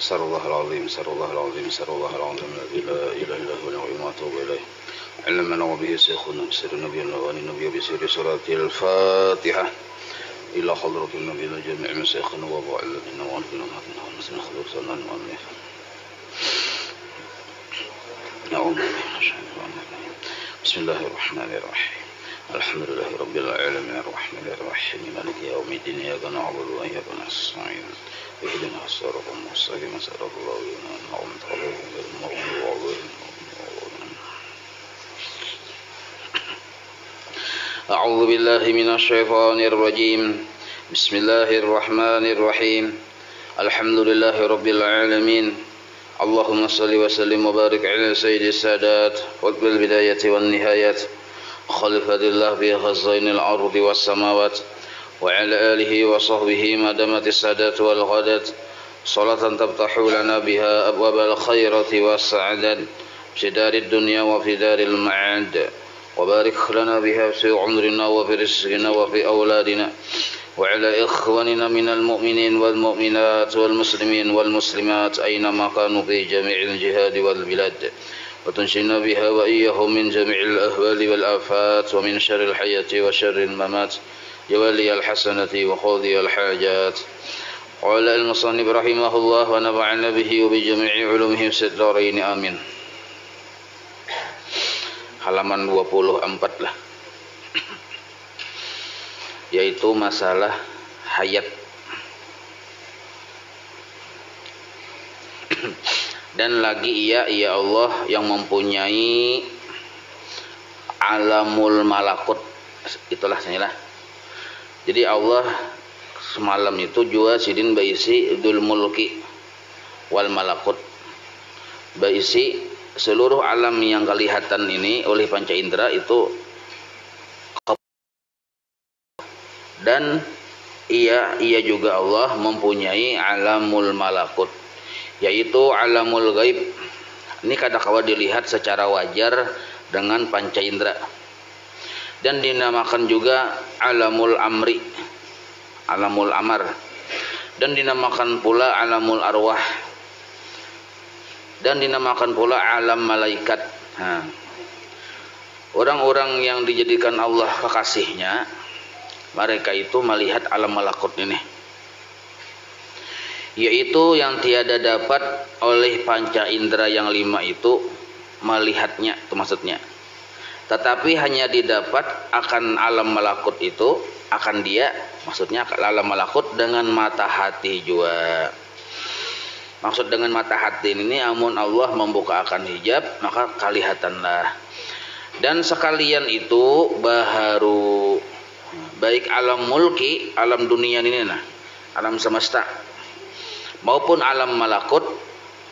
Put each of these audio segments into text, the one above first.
أسأل الله العظيم أسأل الله العظيم أسأل الله العظيم الذي لا إله إلا هو العظيم وأتوب إليه علمنا وبه شيخنا بسر نبينا وآل النبي بسر سورة الفاتحة إلى حضرة النبي جميع مشايخنا وأبو علمنا وأنفنا وأنفنا ونسمع خلوص سنان وأنفنا أعوذ بالله من الشيطان الرجيم بسم الله الرحمن الرحيم الحمد لله رب العالمين الرحمن الرحيم مالك يوم الدين إياك نعبد وإياك نستعين اهدنا الصراط المستقيم صراط الذين أنعمت عليهم غير المغضوب عليهم أعوذ بالله من الشيطان الرجيم بسم الله الرحمن الرحيم الحمد لله رب العالمين اللهم صل وسلم وبارك على سيد السادات قطب البداية والنهايات خليفة الله في خزائن الأرض والسماوات وعلى آله وصحبه ما دامت السادات والغدات صلاة تفتح لنا بها أبواب الخيرة والسعادة في دار الدنيا وفي دار المعاد وبارك لنا بها في عمرنا وفي رزقنا وفي أولادنا وعلى إخواننا من المؤمنين والمؤمنات والمسلمين والمسلمات أينما كانوا في جميع الجهاد والبلاد وتنجينا بها وإياهم من جميع الأهوال والآفات ومن شر الحياة وشر الممات يا ولي الحسنة وقاضي الحاجات قال المصنف رحمه الله ونفعنا به وبجميع علومه في الدارين آمين. Halaman 24 lah, yaitu masalah hayat. Dan lagi ia Allah yang mempunyai alamul malakut, itulah sinilah. Jadi Allah semalam itu jua sidin baisi dul mulki wal malakut, baisi seluruh alam yang kelihatan ini oleh panca indera itu, dan ia juga Allah mempunyai alamul malakut, yaitu alamul gaib. Ini kadang-kala dilihat secara wajar dengan panca indera, dan dinamakan juga alamul amri, alamul amar, dan dinamakan pula alamul arwah, dan dinamakan pula alam malaikat. Orang-orang yang dijadikan Allah kekasihnya, mereka itu melihat alam malakut ini, yaitu yang tiada dapat oleh panca indera yang 5 itu melihatnya, itu maksudnya. Tetapi hanya didapat akan alam malakut itu, akan dia, maksudnya alam malakut dengan mata hati juga. Maksud dengan mata hati ini, amun Allah membukakan hijab, maka kelihatanlah. Dan sekalian itu baharu, baik alam mulki, alam dunia ini, alam semesta, maupun alam malakut,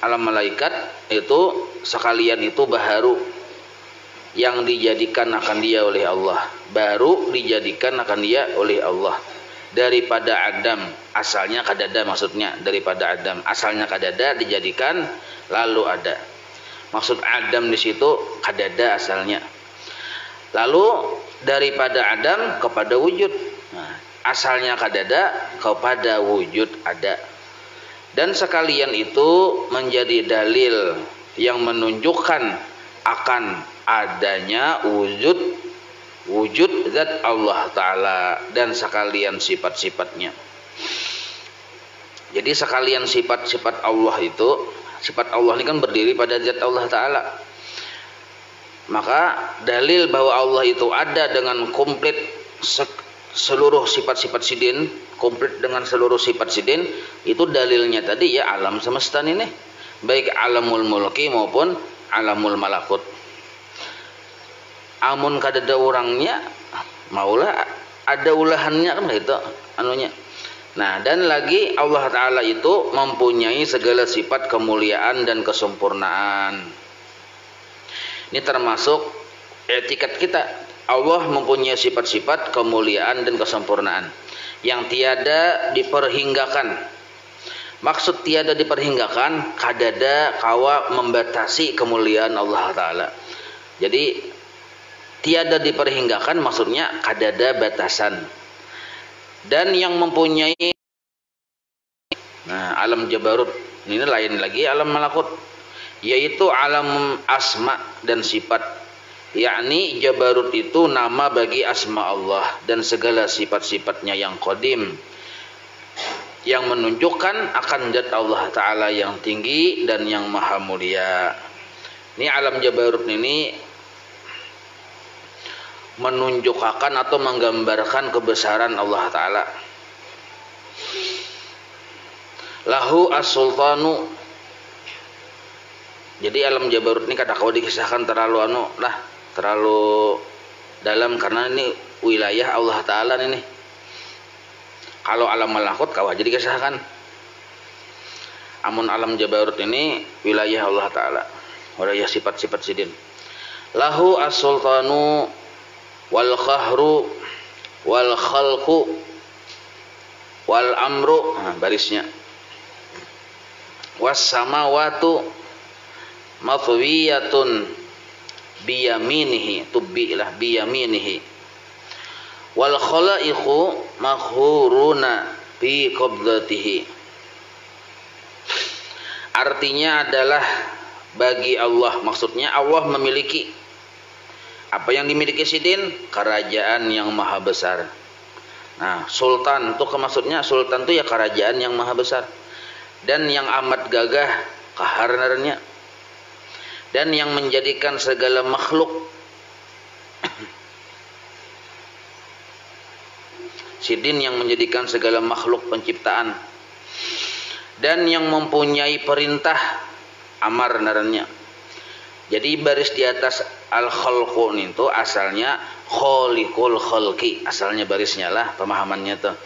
alam malaikat, itu sekalian itu baharu yang dijadikan akan dia oleh Allah, baru dijadikan akan dia oleh Allah. Daripada Adam, asalnya kadada, maksudnya daripada Adam, asalnya kadada dijadikan lalu ada. Maksud Adam di situ kadada asalnya. Lalu daripada Adam kepada wujud. Asalnya kadada kepada wujud ada. Dan sekalian itu menjadi dalil yang menunjukkan akan adanya wujud zat Allah Ta'ala dan sekalian sifat-sifatnya. Jadi sekalian sifat-sifat Allah itu, sifat Allah ini kan berdiri pada zat Allah Ta'ala. Maka dalil bahwa Allah itu ada dengan komplit seluruh sifat-sifat sidin, komplit dengan seluruh sifat sidin, itu dalilnya tadi ya alam semesta ini, baik alamul mulki maupun alamul malakut. Amun kadada orangnya maulah ada ulahannya kan gitu anunya. Nah, dan lagi Allah Ta'ala itu mempunyai segala sifat kemuliaan dan kesempurnaan. Ini termasuk etikat kita. Allah mempunyai sifat-sifat kemuliaan dan kesempurnaan yang tiada diperhinggakan. Maksud tiada diperhinggakan, kadada kawa membatasi kemuliaan Allah Ta'ala. Jadi tiada diperhinggakan maksudnya kadada batasan. Dan yang mempunyai alam jabarut, Ini lain lagi alam malakut, yaitu alam asma dan sifat. Yakni Jabarut itu nama bagi asma Allah dan segala sifat-sifatnya yang qadim, yang menunjukkan akan zat Allah Ta'ala yang tinggi dan yang maha mulia. Ini alam Jabarut ini menunjukkan atau menggambarkan kebesaran Allah Ta'ala. Lahu as-sultanu. Jadi alam Jabarut ini kata kau dikisahkan terlalu terlalu dalam, karena ini wilayah Allah Ta'ala ini. Kalau alam malakut kau aja dikisahkan. Amun alam Jabarut ini wilayah Allah Ta'ala, wilayah sifat-sifat sidin. Lahu as-sultanu wal khahru wal khalqu wal amru, barisnya. Was samawatu matwiyatun biyaminihi, tubbilah biyaminihi, wal khalaiqu makhuruna bi qabdatihi. Artinya adalah bagi Allah, maksudnya Allah memiliki apa yang dimiliki sidin, kerajaan yang maha besar. Nah, sultan itu maksudnya, sultan itu ya kerajaan yang maha besar dan yang amat gagah kaharnarnya, dan yang menjadikan segala makhluk sidin yang menjadikan segala makhluk penciptaan, dan yang mempunyai perintah amar narannya. Jadi baris di atas al-khalqu itu asalnya khaliqul khalqi, asalnya barisnya lah pemahamannya tuh,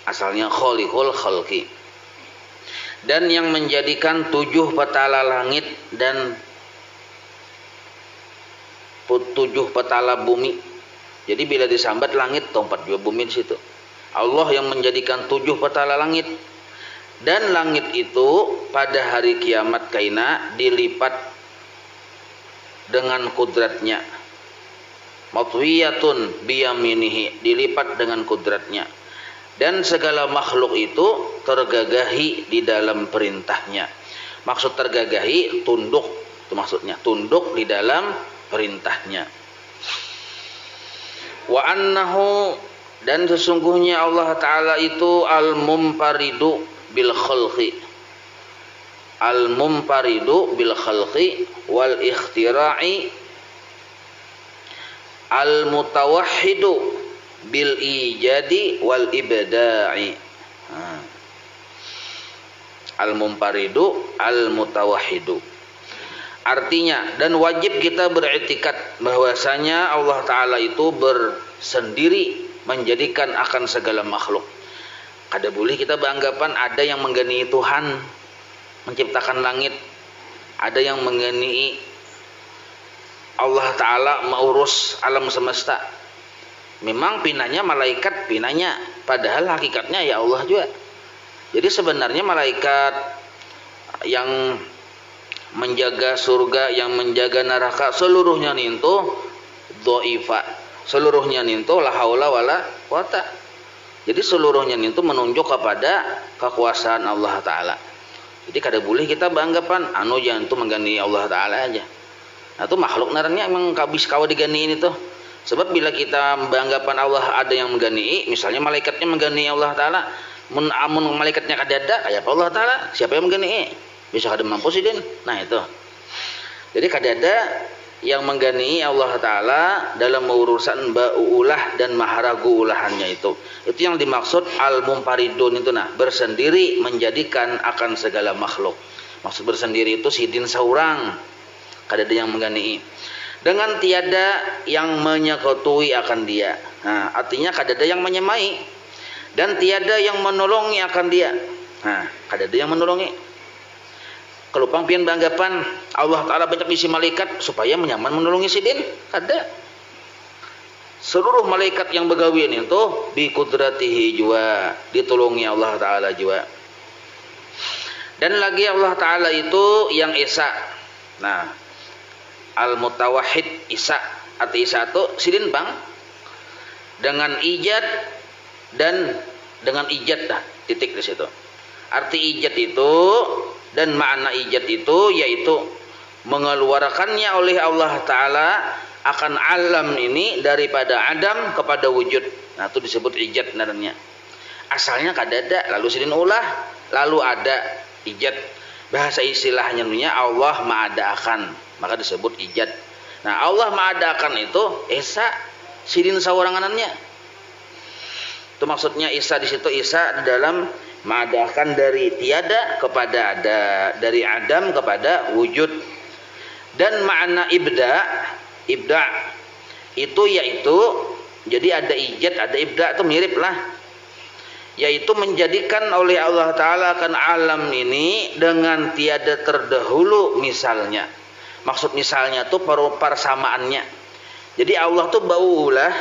asalnya khaliqul khalqi, dan yang menjadikan 7 petala langit dan 7 petala bumi. Jadi bila disambat langit, tempat juga bumi di situ. Allah yang menjadikan 7 petala langit, dan langit itu pada hari kiamat kaina dilipat dengan kudratnya. Matwiyatun biyaminihi, dilipat dengan kudratnya. Dan segala makhluk itu tergagahi di dalam perintahnya. Maksud tergagahi, tunduk, itu maksudnya, tunduk di dalam perintahnya. Wa annahu, dan sesungguhnya Allah Ta'ala itu al-mumparidu bil khalqi, al-mumparidu bil khalqi wal ikhtira'i, al-mutawahhidu bil ijadi wal ibda'i. Al-mumparidu al-mutawahhidu, artinya, dan wajib kita beriktikad bahwasanya Allah Ta'ala itu bersendiri menjadikan akan segala makhluk. Kada boleh kita beranggapan ada yang menggani Tuhan menciptakan langit, ada yang menggani Allah Ta'ala mengurus alam semesta. Memang pinanya malaikat, pinanya, padahal hakikatnya ya Allah juga. Jadi sebenarnya malaikat yang menjaga surga, yang menjaga neraka, seluruhnya nintu doifa, seluruhnya nintu la haula wala quwata. Jadi seluruhnya nintu menunjuk kepada kekuasaan Allah Ta'ala. Jadi kada boleh kita beranggapan anu jangan itu menggani Allah Ta'ala aja. Nah itu makhluk naranya emang kabis kawa diganiin itu. Sebab bila kita beranggapan Allah ada yang menggani, misalnya malaikatnya menggani Allah Ta'ala, amun malaikatnya kada ada, kayak Allah Ta'ala, siapa yang menggani? Bisa kada mampu sih din. Nah itu. Jadi kada ada yang menggani Allah Ta'ala dalam urusan ba'ulah dan maharagu ulahannya itu. Itu yang dimaksud al-mumparidun itu, nah, bersendiri menjadikan akan segala makhluk. Maksud bersendiri itu sidin saurang, kada ada yang menggani, dengan tiada yang menyekutui akan dia. Nah, artinya kada ada yang menyemai dan tiada yang menolongi akan dia. Nah, kada ada yang menolongi. Kelupang pian beranggapan Allah Ta'ala banyak isi malaikat supaya menyaman menolongi sidin, kada. Seluruh malaikat yang begawian itu bi kudratihi jua, ditolongi Allah Ta'ala jua. Dan lagi Allah Ta'ala itu yang Esa. Nah, al-mutawahhid Isa, arti Isa itu sidin bang, dengan ijad dan dengan ijad dah, titik di situ. Arti ijad itu dan makna ijad itu yaitu mengeluarkannya oleh Allah Ta'ala akan alam ini daripada adam kepada wujud. Nah itu disebut ijad namanya. Asalnya kadada lalu sidin ulah lalu ada ijad. Bahasa istilahnya Allah ma'adakan, maka disebut ijad. Nah Allah ma'adakan itu esa sidin sawaranganannya. Itu maksudnya Isa di situ, Isa di dalam mengadakan dari tiada kepada ada, dari adam kepada wujud. Dan makna ibda itu yaitu jadi ada ijad, ada ibda, itu mirip lah. Yaitu menjadikan oleh Allah Ta'ala akan alam ini dengan tiada terdahulu misalnya. Maksud misalnya itu persamaannya. Jadi Allah tuh bau ulah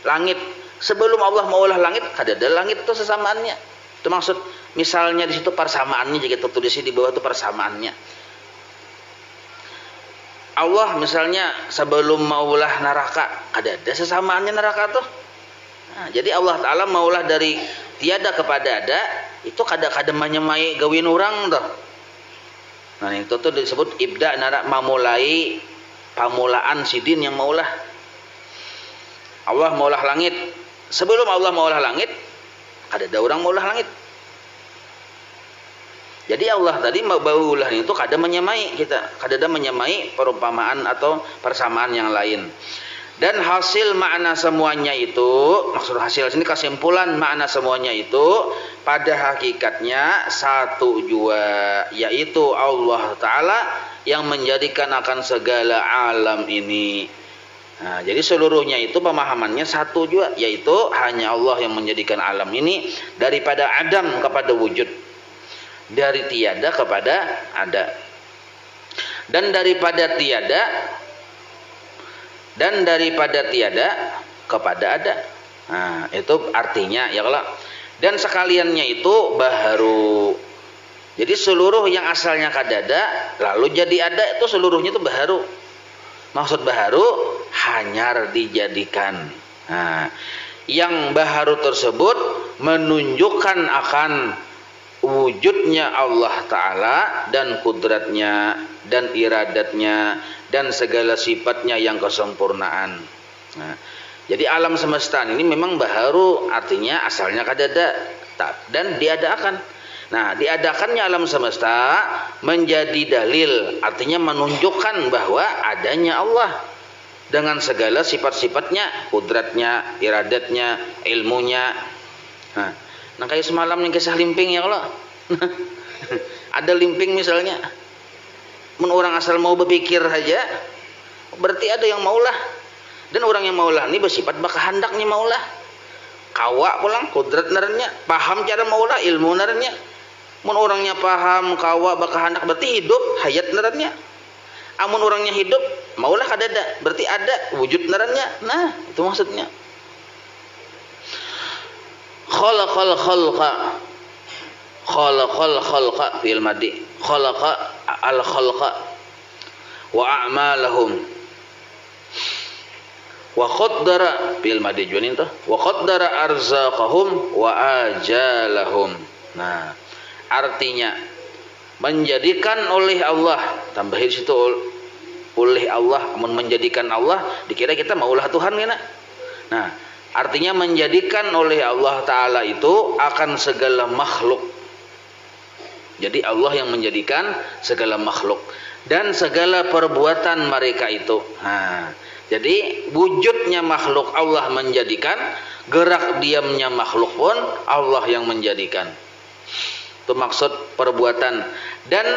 langit. Sebelum Allah mau ulah langit, ada langit itu sesamaannya. Itu maksud misalnya di situ persamaannya, jika tertulis di bawah itu persamaannya. Allah misalnya sebelum maulah neraka, ada sesamaannya neraka tuh. Nah, jadi Allah Ta'ala maulah dari tiada kepada ada, itu kadang-kadang menyemai gawin orang tuh. Nah itu tuh disebut ibda nara, memulai pamulaan sidin yang maulah. Allah maulah langit. Sebelum Allah maulah langit, ada orang maulah langit. Jadi Allah tadi baulah itu kadang menyamai kita, kadang menyamai perumpamaan atau persamaan yang lain. Dan hasil makna semuanya itu, maksud hasil sini kesimpulan makna semuanya itu pada hakikatnya satu jua, yaitu Allah Ta'ala yang menjadikan akan segala alam ini. Nah, jadi seluruhnya itu pemahamannya satu juga, yaitu hanya Allah yang menjadikan alam ini daripada adam kepada wujud, dari tiada kepada ada, dan daripada tiada kepada ada. Nah, itu artinya ya kalau dan sekaliannya itu baharu. Jadi seluruh yang asalnya kadada lalu jadi ada itu seluruhnya itu baharu. Maksud baharu hanyar dijadikan. Nah, yang baharu tersebut menunjukkan akan wujudnya Allah Ta'ala dan kudratnya dan iradatnya dan segala sifatnya yang kesempurnaan. Nah, jadi alam semesta ini memang baharu, artinya asalnya kadada dan diadakan. Nah, diadakannya alam semesta menjadi dalil, artinya menunjukkan bahwa adanya Allah dengan segala sifat-sifatnya, kudratnya, iradatnya, ilmunya. Nah kayak semalam yang kisah limping ya kalau ada limping misalnya, orang asal mau berpikir saja, berarti ada yang maulah. Dan orang yang maulah ini bersifat bakahandaknya maulah. Kawa pulang kudrat naranya, paham cara maulah, ilmu naranya. Mun orangnya paham kawa bakahandak berarti hidup hayat naranya. Amun orangnya hidup maulah kadada, berarti ada wujud naranya. Nah itu maksudnya. Khalaqal khalqa fil madi, khalaqa al khalqa wa a'malahum wa qaddara fil madi juanin tuh wa qaddara arzaqahum wa ajalahum. Nah artinya menjadikan oleh Allah, tambahin situ oleh Allah, menjadikan Allah dikira kita maulah Tuhan kan. Nah artinya menjadikan oleh Allah Ta'ala itu akan segala makhluk. Jadi Allah yang menjadikan segala makhluk dan segala perbuatan mereka itu. Nah, jadi wujudnya makhluk Allah menjadikan, gerak diamnya makhluk pun Allah yang menjadikan. Itu maksud perbuatan. Dan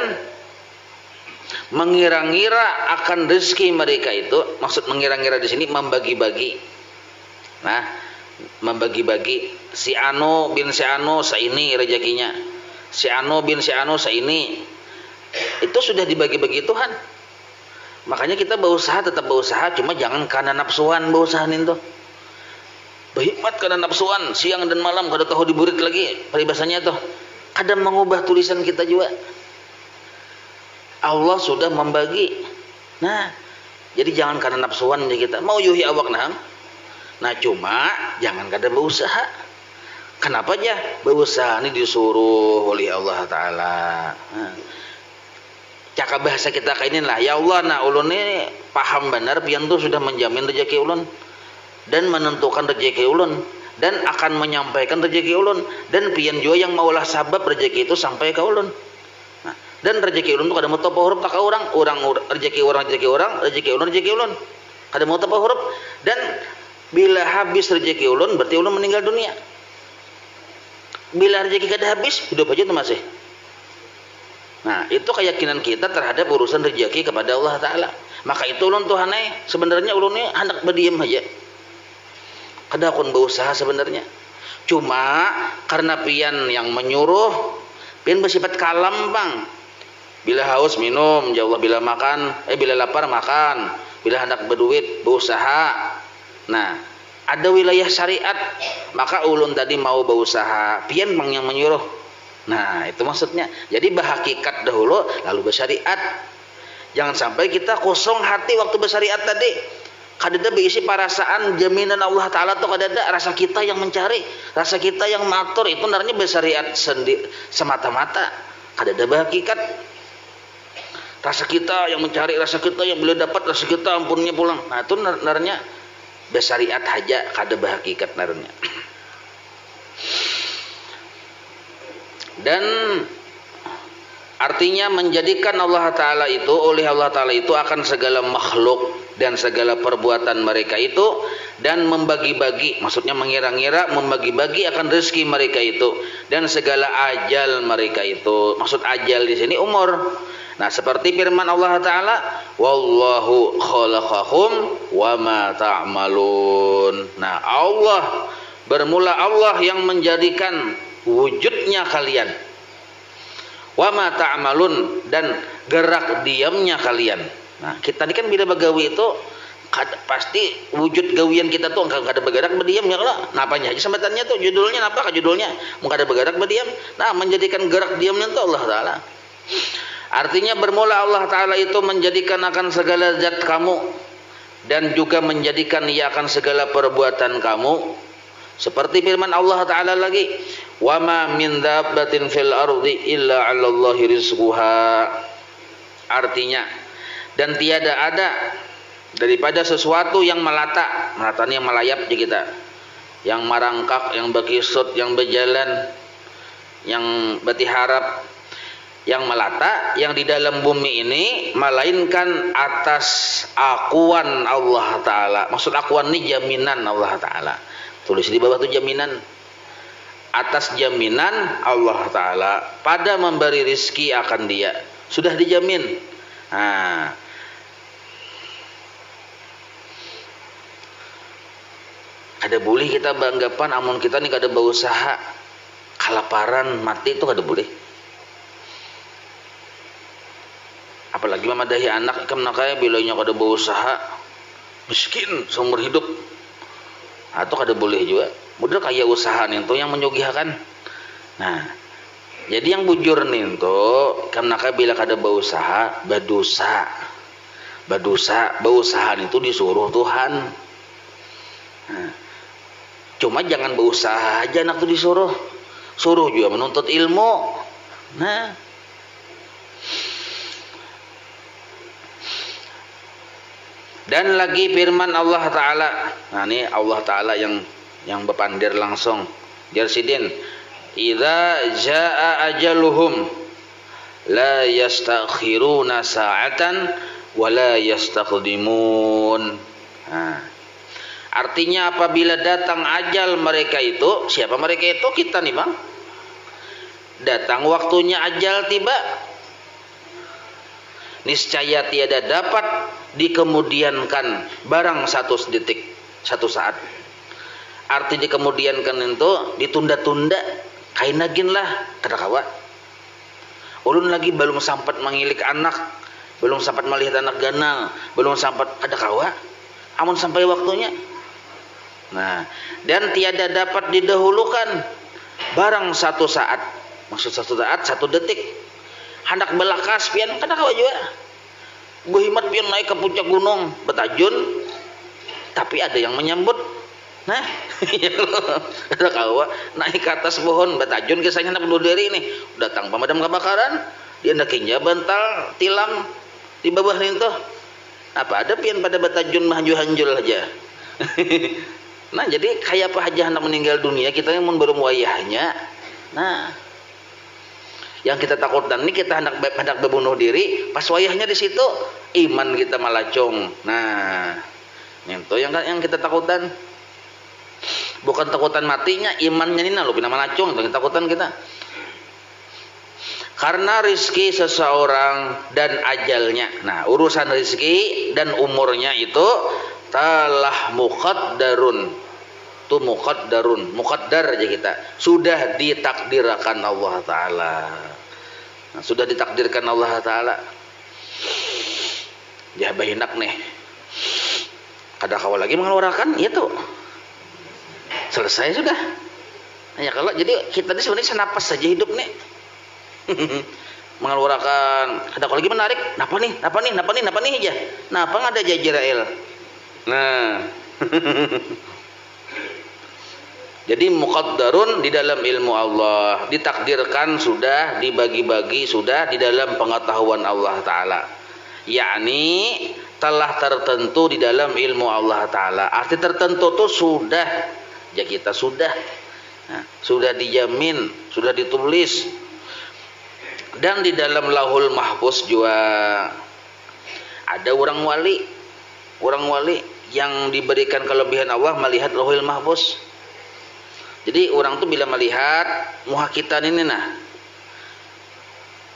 mengira-ngira akan rezeki mereka itu, maksud mengira-ngira di sini membagi-bagi. Nah, membagi-bagi si Anu bin si Anu seini rezekinya, si Anu bin si Anu seini, itu sudah dibagi-bagi Tuhan. Makanya kita berusaha, tetap berusaha, cuma jangan karena nafsuan berusahain tuh. Berhikmat karena nafsuan siang dan malam kada tahu diburit lagi peribahasanya tuh. Kadang mengubah tulisan kita juga. Allah sudah membagi. Nah, jadi jangan karena nafsuan kita. Mau yuhi awak nah. Nah cuma jangan kada berusaha. Kenapa aja? Berusaha ini disuruh oleh Allah Ta'ala. Cakap bahasa kita kayak ini lah. Ya Allah, nah ulun ini paham benar pian tuh sudah menjamin rezeki ulun dan menentukan rezeki ulun dan akan menyampaikan rezeki ulun, dan pian juga yang maulah sabab rezeki itu sampai ke ulun. Nah, dan rezeki ulun tuh kada mau topo huruf tak orang rezeki orang rezeki ulun kada mau topo huruf, dan bila habis rezeki ulun berarti ulun meninggal dunia. Bila rezeki kada habis, hidup aja tuh masih. Nah, itu keyakinan kita terhadap urusan rezeki kepada Allah Ta'ala. Maka itu ulun tuh aneh, sebenarnya ulun ini hendak berdiam aja. Kada akun berusaha sebenarnya. Cuma karena pian yang menyuruh, pian bersifat kalam bang. Bila haus minum, ya Allah, bila makan, bila lapar makan, bila hendak berduit berusaha. Nah, ada wilayah syariat, maka ulun tadi mau berusaha, pian bang yang menyuruh. Nah, itu maksudnya. Jadi berhakikat dahulu lalu bersyariat. Jangan sampai kita kosong hati waktu bersyariat tadi. Kadada berisi perasaan jaminan Allah Ta'ala tuh kadada rasa kita yang mencari, rasa kita yang matur, itu narnya bersyariat semata-mata. Kadada berhakikat. Rasa kita yang mencari, rasa kita yang boleh dapat, rasa kita ampunnya pulang. Nah, itu narnya bersyariat aja, kada berhakikat narnya. Dan artinya menjadikan Allah Ta'ala itu, oleh Allah Ta'ala itu akan segala makhluk dan segala perbuatan mereka itu, dan membagi-bagi, maksudnya mengira-ngira, membagi-bagi akan rezeki mereka itu, dan segala ajal mereka itu. Maksud ajal di sini umur. Nah, seperti firman Allah Ta'ala, wallahu khalaqakum wa ma ta'malun. Nah, Allah, bermula Allah yang menjadikan wujudnya kalian, wa ma ta'malun, dan gerak diamnya kalian. Nah, kita ini kan bila begawi itu pasti wujud gawian kita tuh enggak ada bergerak berdiam ya kalau. Napanya aja sambatannya tuh judulnya apa judulnya? Enggak ada bergerak berdiam. Nah, menjadikan gerak diamnya itu Allah Ta'ala. Artinya bermula Allah Ta'ala itu menjadikan akan segala zat kamu, dan juga menjadikan ia akan segala perbuatan kamu. Seperti firman Allah Ta'ala lagi, wa ma min dabbatin fil ardi illa 'alallahi rizquha. Artinya, dan tiada ada daripada sesuatu yang melata, melatanya melayap di kita, yang merangkak, yang berkisut, yang berjalan, yang bertiharap, yang melata, yang di dalam bumi ini, melainkan atas akuan Allah Ta'ala. Maksud akuan ini jaminan Allah Ta'ala. Tulis di bawah itu jaminan. Atas jaminan Allah Ta'ala pada memberi rizki akan dia. Sudah dijamin. Nah, ada boleh kita banggapan amun kita nih kada berusaha, kelaparan mati itu kada boleh. Apalagi memadahi anak ikam nakaya bilanya kada berusaha miskin seumur hidup. Atau kada boleh juga. Modal kaya usaha nih tuh yang menyugihakan. Nah, jadi yang bujur nih tuh ikam nakaya bila kada berusaha berdosa. Berusaha itu disuruh Tuhan. Nah, cuma jangan berusaha aja anak tuh disuruh, suruh juga menuntut ilmu. Nah, dan lagi firman Allah Ta'ala. Nah, ini Allah Ta'ala yang berpandir langsung. Jarsidin, idza jaa ajaluhum la yastakhiruna sa'atan wa la yastaqdimun. Nah, artinya apabila datang ajal mereka itu, siapa mereka itu? Kita nih bang. Datang waktunya ajal tiba, niscaya tiada dapat dikemudiankan barang satu detik, satu saat. Arti dikemudiankan itu ditunda-tunda, kainagin lah kada kawa. Ulun lagi belum sempat mengilik anak, belum sempat melihat anak ganal, belum sempat kada kawa. Amun sampai waktunya. Nah, dan tiada dapat didahulukan barang satu saat. Maksud satu saat, satu detik. Hendak belakas pian kada kawa juga. Guhimat pian naik ke puncak gunung betajun, tapi ada yang menyambut. Nah, ya ada kawa naik ke atas pohon batajun kisahnya anak bunuh diri ini datang pemadam kebakaran dia nakinya bantal tilam di bawah itu apa ada pian pada batajun hanjul-hanjul aja. Nah jadi kayak apa aja anak meninggal dunia kita yang mun baru wayahnya. Nah yang kita takutkan ini kita hendak berbunuh diri pas wayahnya di situ iman kita malacong. Nah itu yang kita takutkan. Bukan takutan matinya, imannya nina lo pina malacong, itu takutan kita. Karena rizki seseorang dan ajalnya. Nah, urusan rizki dan umurnya itu telah muqaddarun. Itu muqaddar aja kita. Sudah ditakdirkan Allah Ta'ala. Nah, sudah ditakdirkan Allah Ta'ala. Ya bahinak nih. Ada kawal lagi mengeluarkan, itu. Selesai sudah. Nah, ya kalau jadi kita ini sebenarnya senapas saja hidup nih. Mengeluarkan ada lagi menarik. Napa nih aja. Napa nggak ada Jajrail. Nah. Jadi muqaddarun di dalam ilmu Allah, ditakdirkan sudah, dibagi-bagi sudah di dalam pengetahuan Allah Ta'ala. Yakni telah tertentu di dalam ilmu Allah Ta'ala. Arti tertentu itu sudah ya kita sudah sudah dijamin, sudah ditulis dan di dalam Lauhul Mahfuz juga ada orang wali yang diberikan kelebihan Allah melihat Lauhul Mahfuz. Jadi orang tuh bila melihat muhakitan ini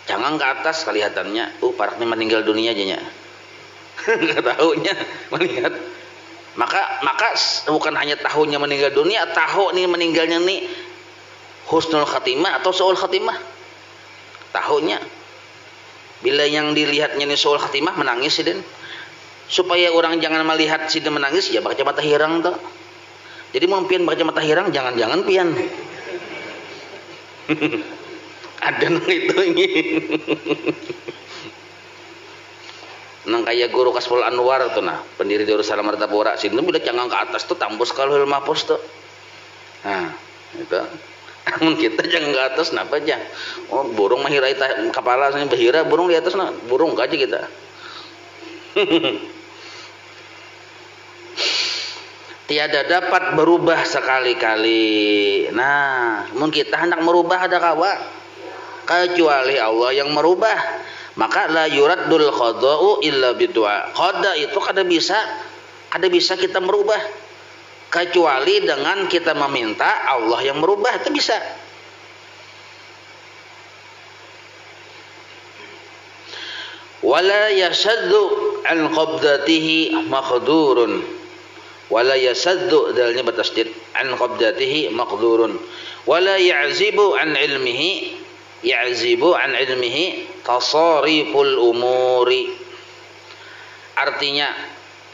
jangan ke atas kelihatannya paraknya meninggal dunia aja nya. Nggak tahunya melihat maka bukan hanya tahunya meninggal dunia, tahu nih meninggalnya nih husnul khatimah atau suul khatimah. Tahunya bila yang dilihatnya nih suul khatimah menangis sidin. Supaya orang jangan melihat sidin menangis ya baca mata hirang tuh. Jadi mau pian baca mata hirang jangan pian. Ada nang itu ini. Nang kayak guru Kasful Anwar tuh pendiri Darussalam Martapura sini bila cangang ke atas tuh tambus kalau Lauhul Mahfuz tuh. Nah, itu. Namun kita jangan ke atas napa aja. Oh, burung mahirai kepala saya bahira burung di atas burung aja kita. Tiada dapat berubah sekali-kali. Nah, mungkin kita hendak merubah ada kawa kecuali Allah yang merubah. Maka la yuraddul qada'u illa bidua. Qada itu kada bisa kita merubah kecuali dengan kita meminta Allah yang merubah itu bisa. Wala yasaddu an qabdatihi maqdurun. Wala yasaddu dalnya bertasdid an qabdatihi maqdurun. Wala ya'zibu an ilmihi tasariful umuri. Artinya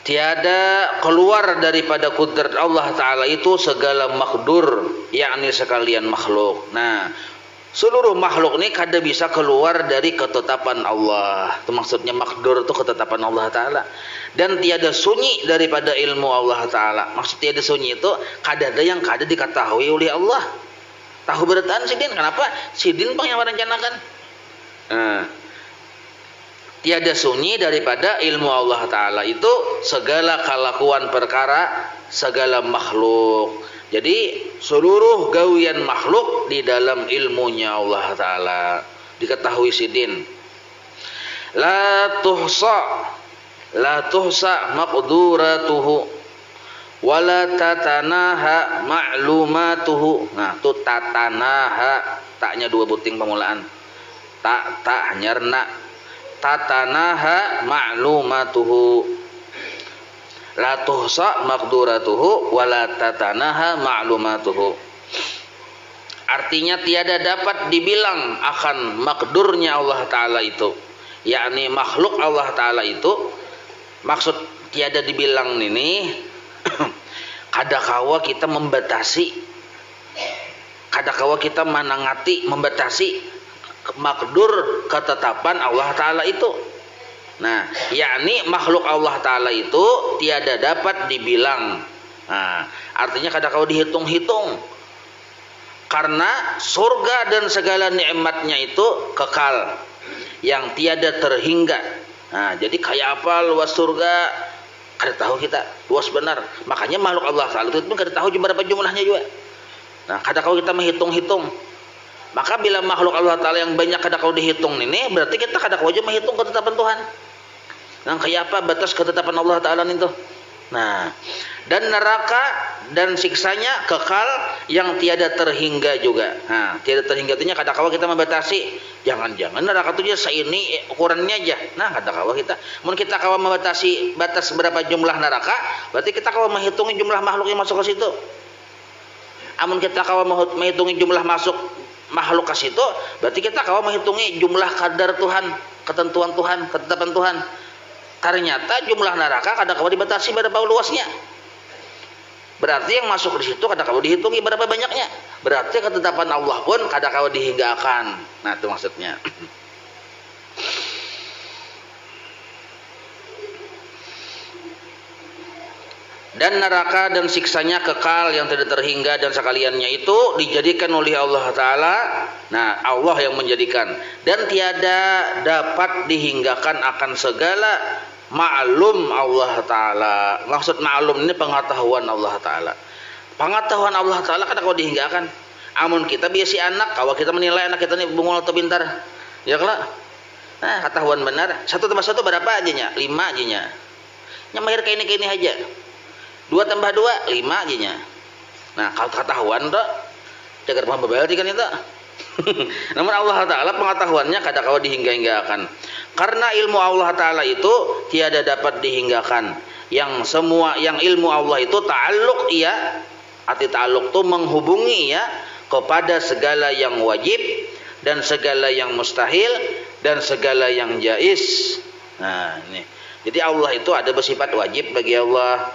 tiada keluar daripada kudrat Allah Ta'ala itu segala makdur, yakni sekalian makhluk. Nah, seluruh makhluk ini kada bisa keluar dari ketetapan Allah. Itu maksudnya makdur itu ketetapan Allah Ta'ala. Dan tiada sunyi daripada ilmu Allah Ta'ala. Maksud tiada sunyi itu kada ada yang kada diketahui oleh Allah. Tahu beratan sidin, kenapa? Sidin pang yang merencanakan. Tiada sunyi daripada ilmu Allah Ta'ala itu segala kelakuan perkara, segala makhluk. Jadi seluruh gawian makhluk di dalam ilmunya Allah Ta'ala diketahui sidin. La tuhsa maqduratuhu wala tatanaha ma'lumatuhu. Nah, itu tatanaha, taknya dua buting pemulaan. Tak hanyarna. Tatanaha ma'lumatuhu. La tuhsa maqduratuhu wala tatanaha ma'lumatuhu. Artinya tiada dapat dibilang akan makdurnya Allah Ta'ala itu, yakni makhluk Allah Ta'ala itu. Maksud tiada dibilang ini kadakawa kita membatasi, kadakawa kita membatasi makdur ketetapan Allah Ta'ala itu. Nah, yakni makhluk Allah Ta'ala itu tiada dapat dibilang. Nah, Artinya kada kau dihitung-hitung. Karena surga dan segala nikmatnya itu kekal, yang tiada terhingga. Nah, jadi kayak apa luas surga? Kada tahu kita, luas benar. Makanya makhluk Allah Ta'ala itu kada tahu berapa jumlahnya juga. Nah, kada kau kita menghitung-hitung. Maka bila makhluk Allah Ta'ala yang banyak kada kau dihitung ini, berarti kita kada kau aja menghitung ketetapan Tuhan. Nah, kayak apa batas ketetapan Allah Ta'ala itu? Nah, dan neraka dan siksanya kekal yang tiada terhingga juga. Nah, tiada terhingga itu kada kawa kita membatasi. Jangan-jangan neraka itu aja seini ukurannya aja. Nah, kada kawa kita. Mun kita kawa membatasi batas berapa jumlah neraka, berarti kita kawa menghitungi jumlah makhluk yang masuk ke situ. Amun kita kawa menghitungi jumlah masuk makhluk ke situ, berarti kita kawa menghitungi jumlah kadar Tuhan, ketentuan Tuhan, ketetapan Tuhan. Ternyata jumlah neraka kada kawa dibatasi berapa luasnya. Berarti yang masuk di situ kada kawa dihitungi berapa banyaknya. Berarti ketetapan Allah pun kada kawa dihinggakan. Nah, itu maksudnya. Dan neraka dan siksanya kekal yang tidak terhingga, dan sekaliannya itu dijadikan oleh Allah Ta'ala. Nah, Allah yang menjadikan, dan tiada dapat dihinggakan akan segala ma'lum Allah Ta'ala. Maksud ma'lum ini pengetahuan Allah Ta'ala. Pengetahuan Allah Ta'ala kan kau dihinggakan. Amun kita biasa anak, kalau kita menilai anak kita ini bungul atau pintar, ya kalau nah, ketahuan benar. 1 tambah 1 berapa aja? 5 aja. Nyamahir kayak ini aja. 2 tambah 2 5 aja. Nah, kalau ketahuan tuh jaga paham beberapa kan itu. Namun Allah Ta'ala pengetahuannya kada kau dihingga-hinggakan. Karena ilmu Allah Ta'ala itu tiada dapat dihinggakan. Yang semua yang ilmu Allah itu ta'alluq ia, arti ta'alluq itu menghubungi ya kepada segala yang wajib dan segala yang mustahil dan segala yang jaiz. Nah, ini. Jadi Allah itu ada bersifat wajib bagi Allah,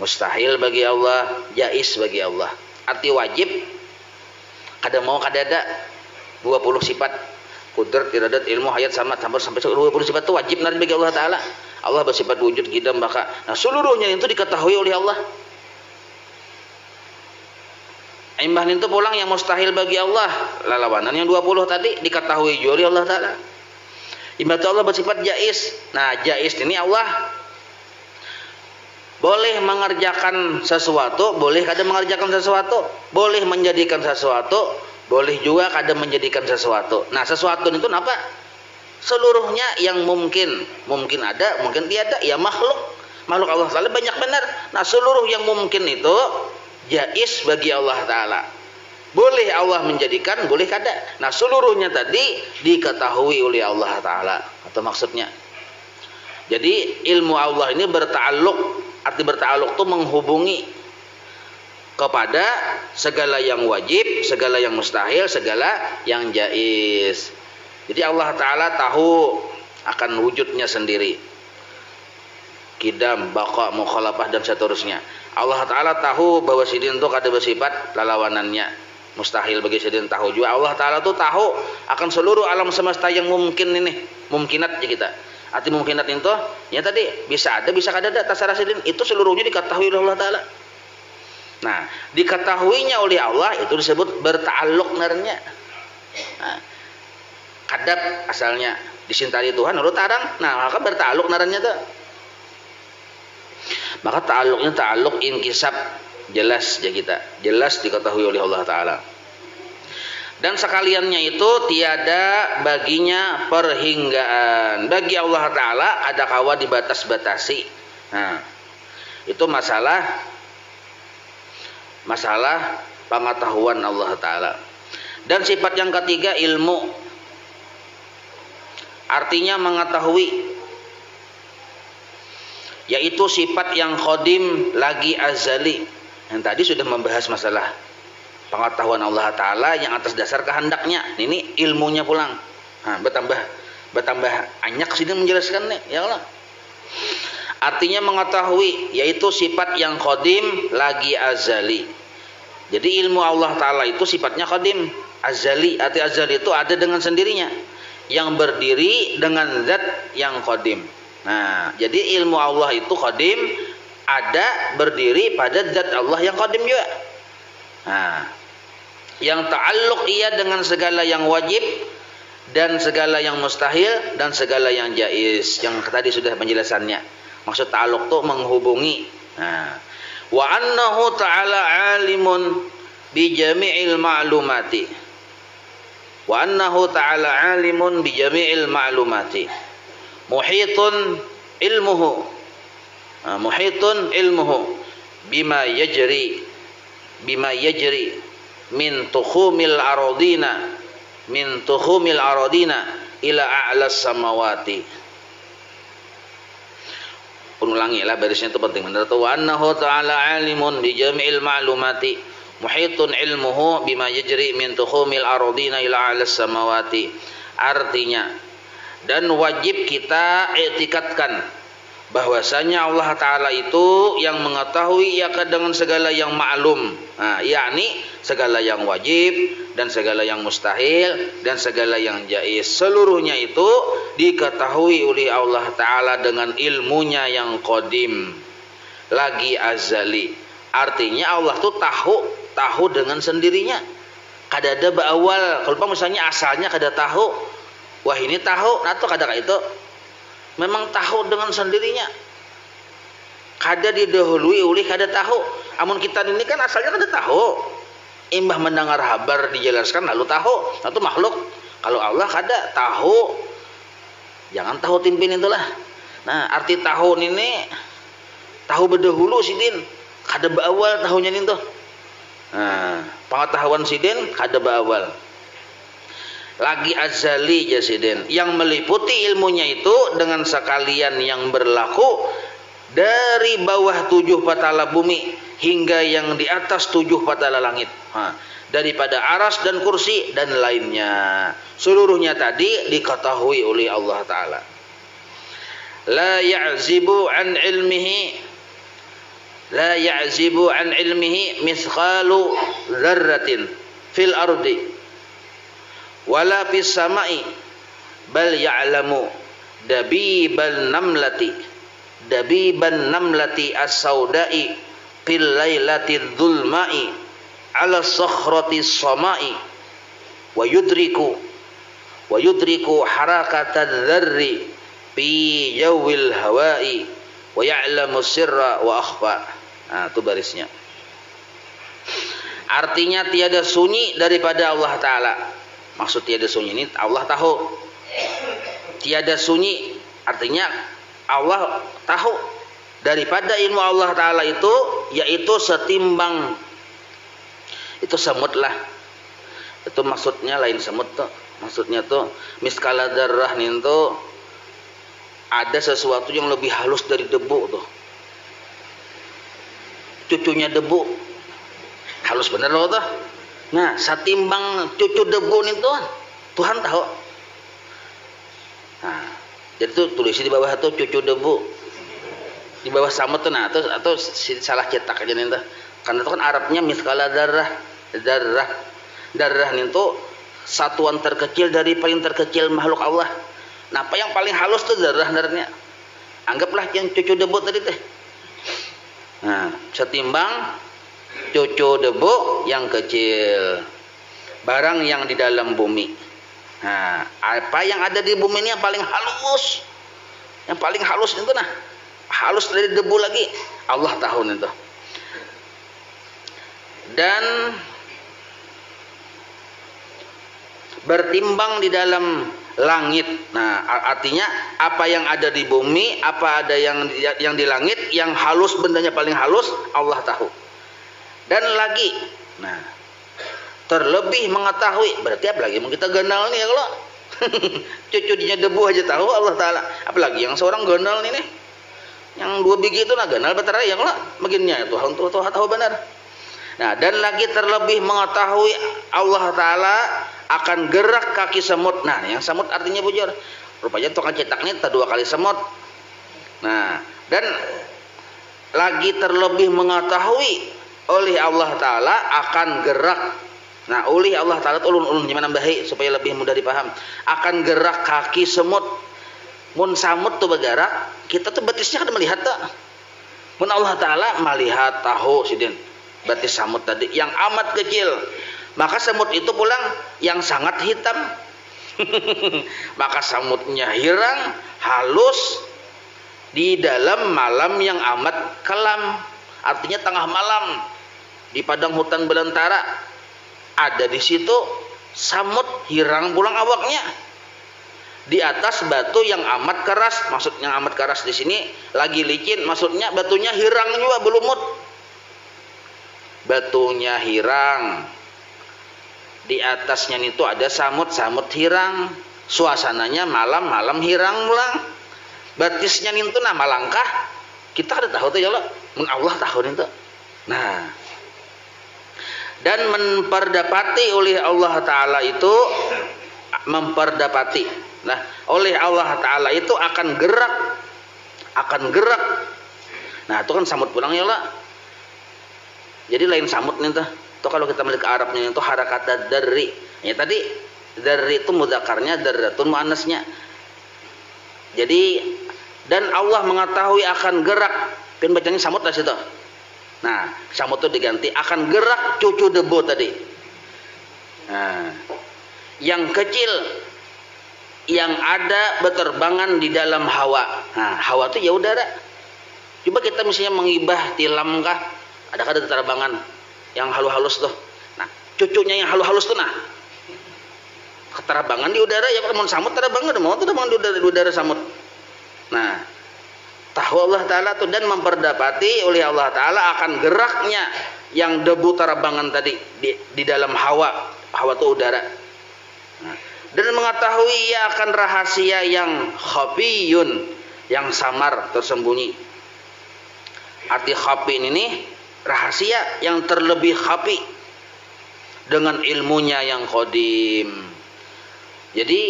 mustahil bagi Allah, jaiz bagi Allah. Arti wajib kada mau kada ada 20 sifat kudrat, iradat, ilmu, hayat, sama sampai 20 sifat itu wajib bagi Allah Ta'ala. Allah bersifat wujud, qidam, baka. Nah, seluruhnya itu diketahui oleh Allah. Imbah itu pulang yang mustahil bagi Allah, lalawanan yang 20 tadi diketahui juga oleh Allah Ta'ala. Imbah itu Allah bersifat jaiz. Nah, jaiz ini Allah boleh mengerjakan sesuatu, boleh kada mengerjakan sesuatu, boleh menjadikan sesuatu, boleh juga kada menjadikan sesuatu. Nah, sesuatu itu apa? Seluruhnya yang mungkin ada, mungkin tiada, ya makhluk Allah Ta'ala banyak benar. Nah, seluruh yang mungkin itu jaiz bagi Allah Ta'ala. Boleh Allah menjadikan, boleh kada. Nah, seluruhnya tadi diketahui oleh Allah Ta'ala. Atau maksudnya, jadi ilmu Allah ini berta'alluq. Arti berta'alluq itu menghubungi kepada segala yang wajib, segala yang mustahil, segala yang jaiz. Jadi Allah Ta'ala tahu akan wujudnya sendiri, qidam, baqa, mukhalafah, dan seterusnya. Allah Ta'ala tahu bahwa sidin itu ada bersifat lalawanannya, mustahil bagi sidin tahu juga. Allah Ta'ala itu tahu akan seluruh alam semesta yang mungkin ini, mungkinat ya kita. Arti mungkinat itu ya tadi bisa ada, bisa kada ada, tasarah sidin itu seluruhnya diketahui oleh Allah Ta'ala. Nah, diketahuinya oleh Allah itu disebut berta'alluq narnya. Nah, kadab asalnya disintari Tuhan urut tarang. Nah, maka berta'alluq narnya tuh. Maka ta'alluqnya ta'alluq inkisab, jelas ya kita, jelas diketahui oleh Allah Ta'ala. Dan sekaliannya itu tiada baginya perhinggaan. Bagi Allah Ta'ala ada kawa dibatas-batasi. Nah, itu masalah pengetahuan Allah Ta'ala. Dan sifat yang ketiga ilmu, artinya mengetahui, yaitu sifat yang qadim lagi azali. Yang tadi sudah membahas masalah pengetahuan Allah Ta'ala yang atas dasar kehendaknya. Ini ilmunya pulang. Nah, bertambah anyak sini menjelaskan nih, ya Allah. Artinya mengetahui, yaitu sifat yang qadim lagi azali. Jadi ilmu Allah Ta'ala itu sifatnya qadim, azali. Arti azali itu ada dengan sendirinya, yang berdiri dengan zat yang qadim. Nah, jadi ilmu Allah itu qadim, ada berdiri pada zat Allah yang qadim juga. Nah, yang ta'alluq ia dengan segala yang wajib dan segala yang mustahil dan segala yang jaiz, yang tadi sudah penjelasannya. Maksud ta'alluq itu menghubungi. Nah, wa annahu ta'ala alimun bi jami'il ma'lumati. Wa annahu ta'ala alimun bi jami'il ma'lumati. Muhitun ilmuhu. Muhitun ilmuhu bima yajri min tukhumil aradina ila a'las samawati. Ulangi lah barisnya itu penting benar. Wa annahu ta'ala alimun bi jami'il ma'lumati muhitun ilmuhu bima yajri min tukhumil aradina ila a'las samawati. Artinya, dan wajib kita i'tikadkan bahwasanya Allah Ta'ala itu yang mengetahui ya dengan segala yang maklum, yakni segala yang wajib dan segala yang mustahil dan segala yang jaiz, seluruhnya itu diketahui oleh Allah Ta'ala dengan ilmunya yang qadim lagi azali. Artinya Allah tuh tahu dengan sendirinya, kada ada beawal. Kalau misalnya asalnya kada tahu, wah ini tahu, nah tuh kada kayak itu. Memang tahu dengan sendirinya, kada didahului oleh kada tahu. Amun kita ini kan asalnya kada tahu, imbah mendengar kabar dijelaskan lalu tahu, itu makhluk. Kalau Allah kada tahu, jangan tahu timpin itulah. Nah, arti tahu ini tahu berdahulu sidin, kada beawal tahunya itu. Nah, pengetahuan sidin kada beawal. Lagi azali jasidin, yang meliputi ilmunya itu dengan sekalian yang berlaku dari bawah 7 patala bumi hingga yang di atas 7 patala langit, daripada aras dan kursi dan lainnya, seluruhnya tadi diketahui oleh Allah Ta'ala. La ya'zibu an ilmihi mithqalu dzarratin fil ardi wala fis samai bal ya'lamu dabiban namlati as-saudai fil lailati dzulmai ala sakhrati samai wa yudriku harakata dzarri fi jawil hawai wa ya'lamu sirra wa akhfa. Nah, itu barisnya. Artinya tiada sunyi daripada Allah Ta'ala. Maksud tiada sunyi ini Allah tahu. Tiada sunyi artinya Allah tahu daripada ilmu Allah Ta'ala itu, yaitu setimbang itu semut lah. Itu maksudnya lain semut tuh. Maksudnya tuh miskala dzarrah itu ada sesuatu yang lebih halus dari debu tuh. Cucunya debu. Halus bener loh tuh. Nah, setimbang cucu debu nih Tuhan tahu. Nah, jadi tuh tulis di bawah tuh cucu debu. Di bawah sama tuh, nah atau salah cetak aja nih tuh. Karena itu kan Arabnya miskala dzarrah. Dzarrah nih tuh satuan terkecil dari paling terkecil makhluk Allah. Nah, apa yang paling halus tuh dzarrah-dzarrahnya. Anggaplah yang cucu debu tadi teh. Nah, setimbang cucu debu yang kecil, barang yang di dalam bumi. Nah, apa yang ada di bumi ini yang paling halus? Yang paling halus itu nah, halus dari debu lagi. Allah tahu itu. Dan bertimbang di dalam langit. Nah, artinya apa yang ada di bumi, apa ada yang di langit, yang halus, bendanya paling halus, Allah tahu. Dan lagi, nah, terlebih mengetahui, berarti apa lagi? Kita ganal nih ya kalau cucunya debu aja tahu Allah Ta'ala, apalagi yang seorang ganal nih, yang 2 biji itu nah ganal betul ya kalau begininya Tuhan tahu benar. Nah, dan lagi terlebih mengetahui Allah Ta'ala akan gerak kaki semut. Nah, yang semut artinya bujur, rupanya tukang cetaknya 2 kali semut. Nah, dan lagi terlebih mengetahui oleh Allah Ta'ala akan gerak. Nah, oleh Allah Ta'ala itu ulun gimana baik supaya lebih mudah dipaham. Akan gerak kaki semut. Mun samut tuh bergerak, kita tuh betisnya kan melihat tuh. Pun Allah Ta'ala melihat tahu sidin berarti samud tadi yang amat kecil, maka semut itu pulang yang sangat hitam. Maka samudnya hirang halus di dalam malam yang amat kelam, artinya tengah malam di padang hutan belantara ada di situ samud hirang pulang awaknya di atas batu yang amat keras. Maksudnya amat keras di sini lagi licin, maksudnya batunya hirang juga belumut. Batunya hirang, di atasnya itu ada samud hirang, suasananya malam hirang pulang. Batisnya itu nama langkah kita ada tahu tuh ya Allah, Allah tahu itu. Nah, dan memperdapati oleh Allah Ta'ala itu memperdapati. Nah, oleh Allah Ta'ala itu akan gerak. Nah, itu kan samud pulang ya Allah. Jadi lain samud nih tuh. Tuh kalau kita melihat ke Arabnya itu harakat dari. Ya tadi dari itu mudzakarnya, darratun muannasnya. Jadi dan Allah mengetahui akan gerak. Pin bacanya samud lah situ. Nah, samud itu diganti akan gerak cucu debu tadi. Nah, yang kecil yang ada berterbangan di dalam hawa. Nah, hawa itu ya udara. Coba kita misalnya mengibah tilam kah? Ada terbangan yang halus-halus tuh. Nah, cucunya yang halus-halus tuh nah. Keterbangan di udara ya mau samud terbangan di udara samud. Nah, tahu Allah Ta'ala tuh dan memperdapati oleh Allah Ta'ala akan geraknya yang debu terbangan tadi di dalam hawa itu udara. Nah, dan mengetahui ia akan rahasia yang khafiyun, yang samar tersembunyi. Arti khafin ini rahasia yang terlebih khafi dengan ilmunya yang qadim. Jadi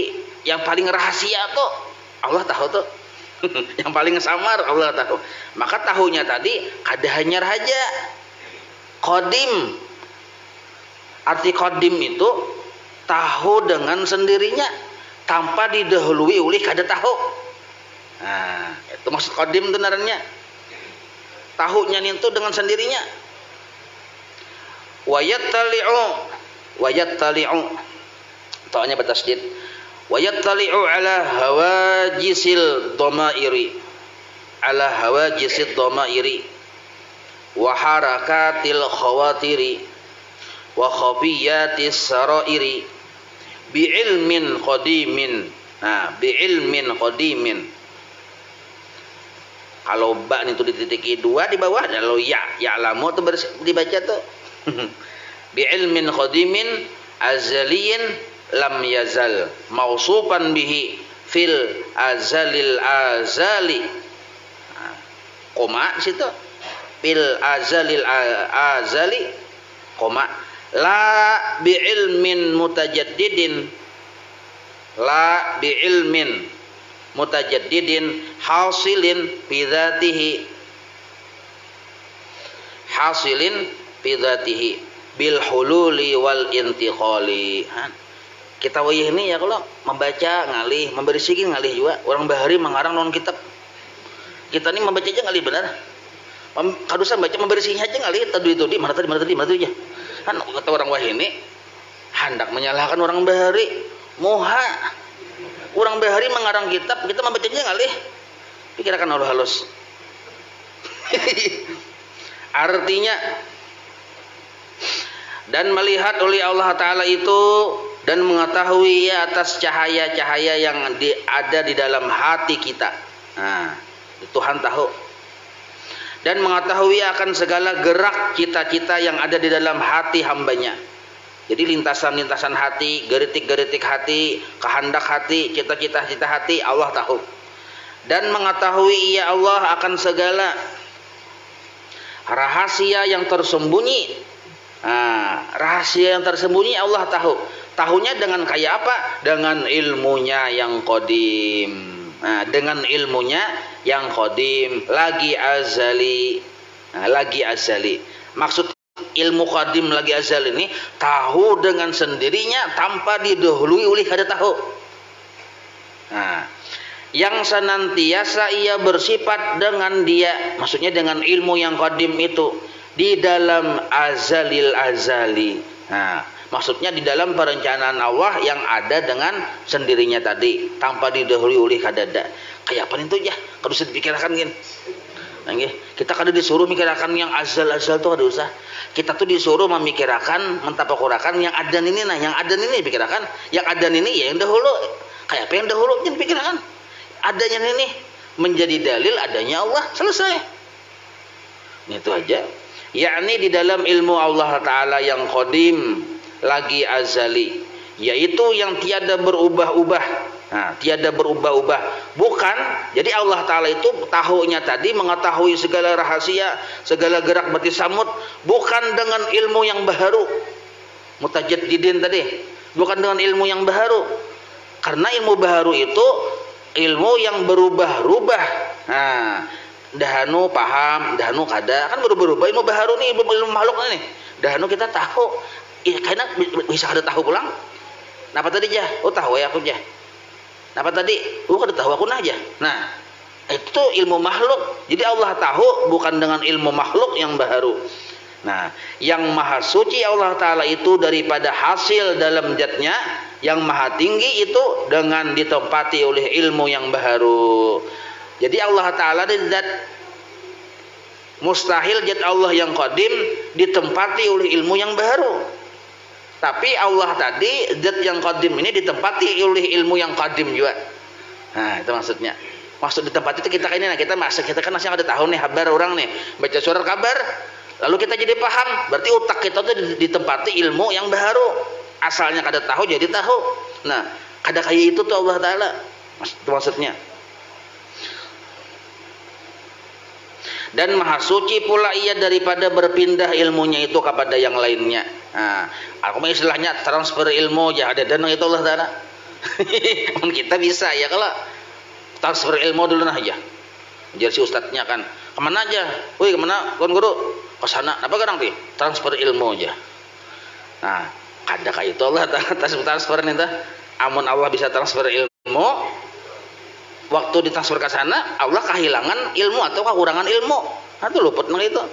yang paling rahasia tuh Allah tahu tuh. Yang paling samar Allah tahu. Maka tahunya tadi kada hanya raja qadim. Arti qadim itu tahu dengan sendirinya tanpa didahului oleh kada tahu. Nah, itu maksud qadim sebenarnya. Tahunya itu dengan sendirinya. Wayattali'u ta'nya bertasydid. Wayattali'u ala hawajisil dhamairi wa harakatil khawatiri wa khafiyatis sarairi bi'ilmin qadimin. Nah, bi'ilmin qadimin. Kalau ba itu dititiki dua di bawah, kalau ya lamu itu dibaca tuh. Bi ilmin qadimin azaliyin lam yazal mausufan bihi fil azalil azali. Nah, koma situ. Fil azalil azali koma la bi ilmin mutajaddidin la bi ilmin mutajaddidin hasilin bidatihi bil hululi wal intiqali. Kita wayah ini ya kalau membaca ngalih, memberi sikit ngalih juga. Orang bahari mengarang non kitab. Kita ini membaca aja ngalih benar. Kadusan baca memberi sikit aja ngalih tadi itu di mana tadi aja. Kan kata orang wayah ini hendak menyalahkan orang bahari. Moha. Orang bahari mengarang kitab, kita membacanya ngalih. Pikirkan halus. Artinya dan melihat oleh Allah Ta'ala itu dan mengetahui ya atas cahaya-cahaya yang ada di dalam hati kita. Nah, Tuhan tahu. Dan mengetahui akan segala gerak cita-cita yang ada di dalam hati hambanya. Jadi lintasan-lintasan hati, geritik-geritik hati, kehendak hati, cita-cita hati Allah tahu. Dan mengetahui ya Allah akan segala rahasia yang tersembunyi. Nah, rahasia yang tersembunyi Allah tahu. Tahunya dengan kayak apa? Dengan ilmunya yang qadim. Nah, dengan ilmunya yang qadim, lagi azali. Nah, lagi azali. Maksud ilmu qadim lagi azal ini tahu dengan sendirinya tanpa didahului oleh kada tahu. Nah, yang senantiasa ia bersifat dengan dia, maksudnya dengan ilmu yang qadim itu di dalam azalil azali. Nah, maksudnya di dalam perencanaan Allah yang ada dengan sendirinya tadi, tanpa didahului oleh kadada. Kayak apa itu ya? Kalau bisa dipikirkan gini. Nah, kita kada disuruh mikirkan yang azal-azal tuh ada usah. Kita tuh disuruh memikirkan, mentapakurakan yang adan ini. Nah, yang adan ini pikirkan, yang adan ini ya yang dahulu. Kayak apa yang dahulu jangan pikirkan. Adanya ini menjadi dalil adanya Allah, selesai. Itu aja. Yakni di dalam ilmu Allah Ta'ala yang qadim lagi azali, yaitu yang tiada berubah-ubah. Nah, tiada berubah-ubah. Bukan, jadi Allah Ta'ala itu tahunya tadi mengetahui segala rahasia, segala gerak bati samud, bukan dengan ilmu yang baharu. Mutajaddidin tadi, bukan dengan ilmu yang baharu. Karena ilmu baharu itu ilmu yang berubah-ubah. Nah, dahanu paham, dahanu kada, kan berubah-ubah. Ilmu baharu nih, ilmu makhluk nih. Dahanu kita tahu, karena bisa kada tahu pulang. Napa tadi jah? Oh tahu ya aku jah. Napa tadi? Oh kada tahu aku nah jah. Nah, itu ilmu makhluk. Jadi Allah tahu bukan dengan ilmu makhluk yang baharu. Nah, yang maha suci Allah Ta'ala itu daripada hasil dalam zatnya, yang maha tinggi itu dengan ditempati oleh ilmu yang baharu. Jadi Allah Ta'ala di zat mustahil zat Allah yang qadim ditempati oleh ilmu yang baharu. Tapi Allah tadi zat yang qadim ini ditempati oleh ilmu yang qadim juga. Nah, itu maksudnya. Maksud ditempati itu kita ini, nah kita masuk, kita kan masih ada tahu nih kabar orang nih, baca surat kabar, lalu kita jadi paham, berarti otak kita tuh ditempati ilmu yang baharu. Asalnya kada tahu jadi tahu. Nah, kada kayak itu tuh Allah Ta'ala. Itu maksudnya. Dan maha suci pula ia daripada berpindah ilmunya itu kepada yang lainnya. Nah, aku mah istilahnya transfer ilmu aja ada dan itu Allah Ta'ala. Kita bisa ya kalau transfer ilmu dulu nah aja. Jadi si ustadznya kan kemana aja? Woi kemana? Tuan guru ke sana. Apa kadang nih? Transfer ilmu aja. Nah, kada kayak itu Allah transfer nih tah. Amun Allah bisa transfer ilmu, waktu ditransfer ke sana Allah kehilangan ilmu atau kekurangan ilmu. Nah, itu luput nang itu.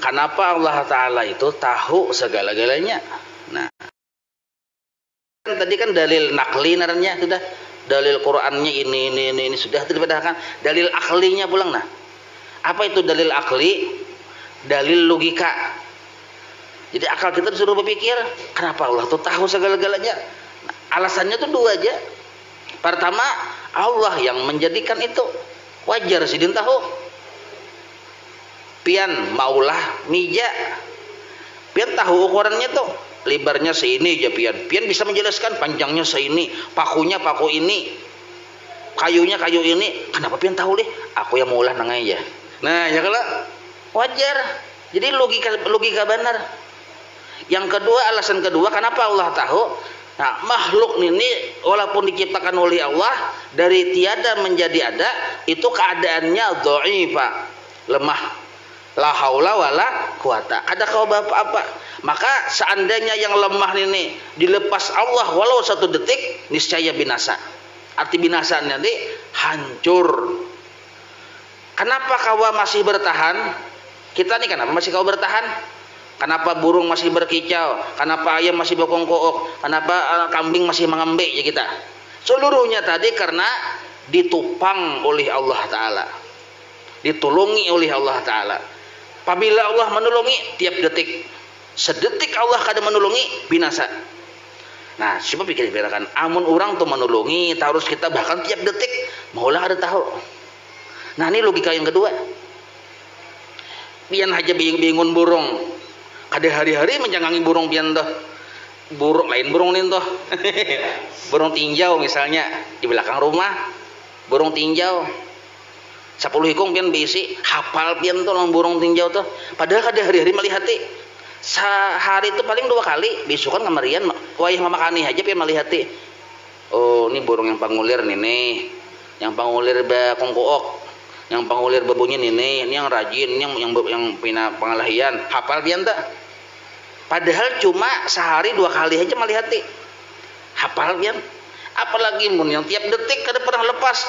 Kenapa Allah Ta'ala itu tahu segala-galanya? Nah, tadi kan dalil nakli naranya sudah, dalil Qur'annya ini sudah dipedahkan, dalil aklinya pulang. Nah, apa itu dalil akli? Dalil logika. Jadi akal kita disuruh berpikir, kenapa Allah tuh tahu segala-galanya? Nah, alasannya tuh dua aja. Pertama, Allah yang menjadikan itu, wajar sih dia tahu. Pian maulah mija, pian tahu ukurannya tuh, lebarnya seini aja pian bisa menjelaskan panjangnya seini, pakunya paku ini, kayunya kayu ini. Kenapa pian tahu deh? Aku yang maulah nangai ya. Nah ya kalau wajar, jadi logika benar. Yang kedua, alasan kedua kenapa Allah tahu? Nah, makhluk ini walaupun diciptakan oleh Allah dari tiada menjadi ada, itu keadaannya dha'ifa, lemah. La haula wala quwata. Ada kau apa-apa. Maka seandainya yang lemah ini dilepas Allah walau satu detik, niscaya binasa. Arti binasa nanti hancur. Kenapa kau masih bertahan? Kita nih kenapa masih kau bertahan? Kenapa burung masih berkicau? Kenapa ayam masih berkongkook? Kenapa kambing masih mengembek ya kita? Seluruhnya tadi karena ditupang oleh Allah Ta'ala, ditulungi oleh Allah Ta'ala. Apabila Allah menolongi tiap detik, sedetik Allah kada menolongi binasa. Nah, coba pikir-pikirkan, amun orang tuh menolongi, harus kita bahkan tiap detik, maulah ada tahu. Nah, ini logika yang kedua. Pian aja bingung burung, kada hari-hari menjangangi burung pian tuh. Burung lain burung nih tuh. Burung tinjau misalnya di belakang rumah, burung tinjau. 10 hikung pian bisi hafal pian tuh burung tinjau tuh, padahal kada hari-hari melihati. Sehari itu paling 2 kali, besokan kemarian wayah mamakani aja pian melihati. Oh ini burung yang pangulir nih, yang pangulir bakongkook, yang pangulir bebunyi ini yang rajin, yang pina pengalahian, hafal pian tak. Padahal cuma sehari 2 kali aja melihati. Hafal kan? Apalagi mun yang tiap detik kada pernah lepas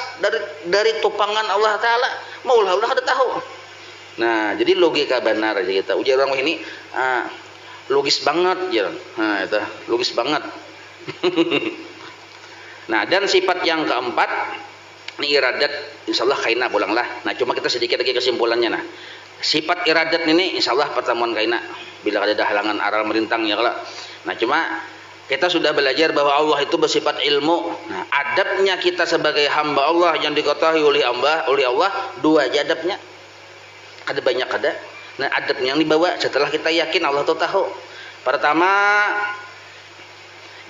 dari tupangan Allah Taala. Maulah Allah kada tahu. Nah, jadi logika benar aja kita. Ujar orang ini logis banget ya. Nah, itu logis banget. Nah, dan sifat yang keempat ini iradat, insyaallah kaina pulanglah. Nah, cuma kita sedikit lagi kesimpulannya. Nah, sifat iradat ini insyaallah pertemuan kaina bila ada halangan aral merintang ya kalau. Nah, cuma kita sudah belajar bahwa Allah itu bersifat ilmu. Nah, adabnya kita sebagai hamba Allah yang diketahui oleh Allah 2 aja adabnya. Ada banyak ada. Nah, adabnya yang dibawa setelah kita yakin Allah itu tahu. Pertama,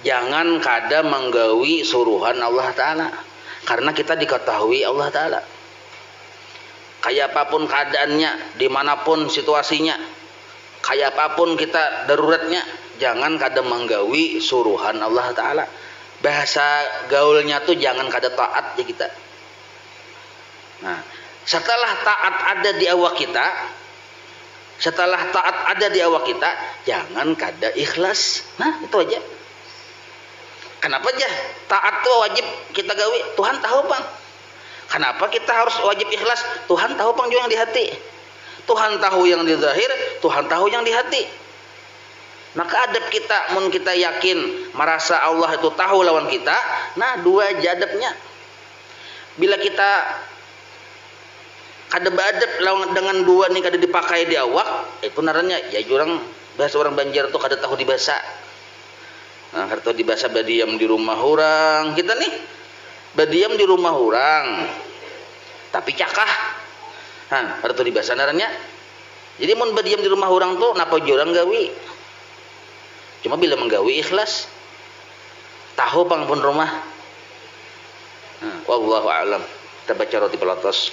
jangan kada menggawi suruhan Allah Ta'ala, karena kita diketahui Allah Ta'ala kayak apapun keadaannya, dimanapun situasinya, kayak apapun kita daruratnya, jangan kada menggawi suruhan Allah Ta'ala. Bahasa gaulnya tuh jangan kada taat ya kita. Nah, setelah taat ada di awak kita, jangan kada ikhlas. Nah, itu aja. Kenapa aja taat tuh wajib kita gawi? Tuhan tahu bang. Kenapa kita harus wajib ikhlas? Tuhan tahu bang juga yang di hati. Tuhan tahu yang di zahir, Tuhan tahu yang di hati. Maka adab kita, mun kita yakin merasa Allah itu tahu lawan kita, nah 2 aja adabnya. Bila kita kada beradab lawan dengan 2 nih kada dipakai di awak, itu naranya ya jurang bahasa orang Banjar tuh kada tahu dibahasa. Nah, kada tahu dibahasa badiam di rumah orang. Kita nih badiam di rumah orang tapi cakah. Nah, kada tahu dibahasa naranya. Jadi mun badiam di rumah orang tuh napa jurang gawi? Cuma bila menggawi ikhlas, tahu pang pun rumah. Nah, wallahu a'lam. Kita baca roti pelatos.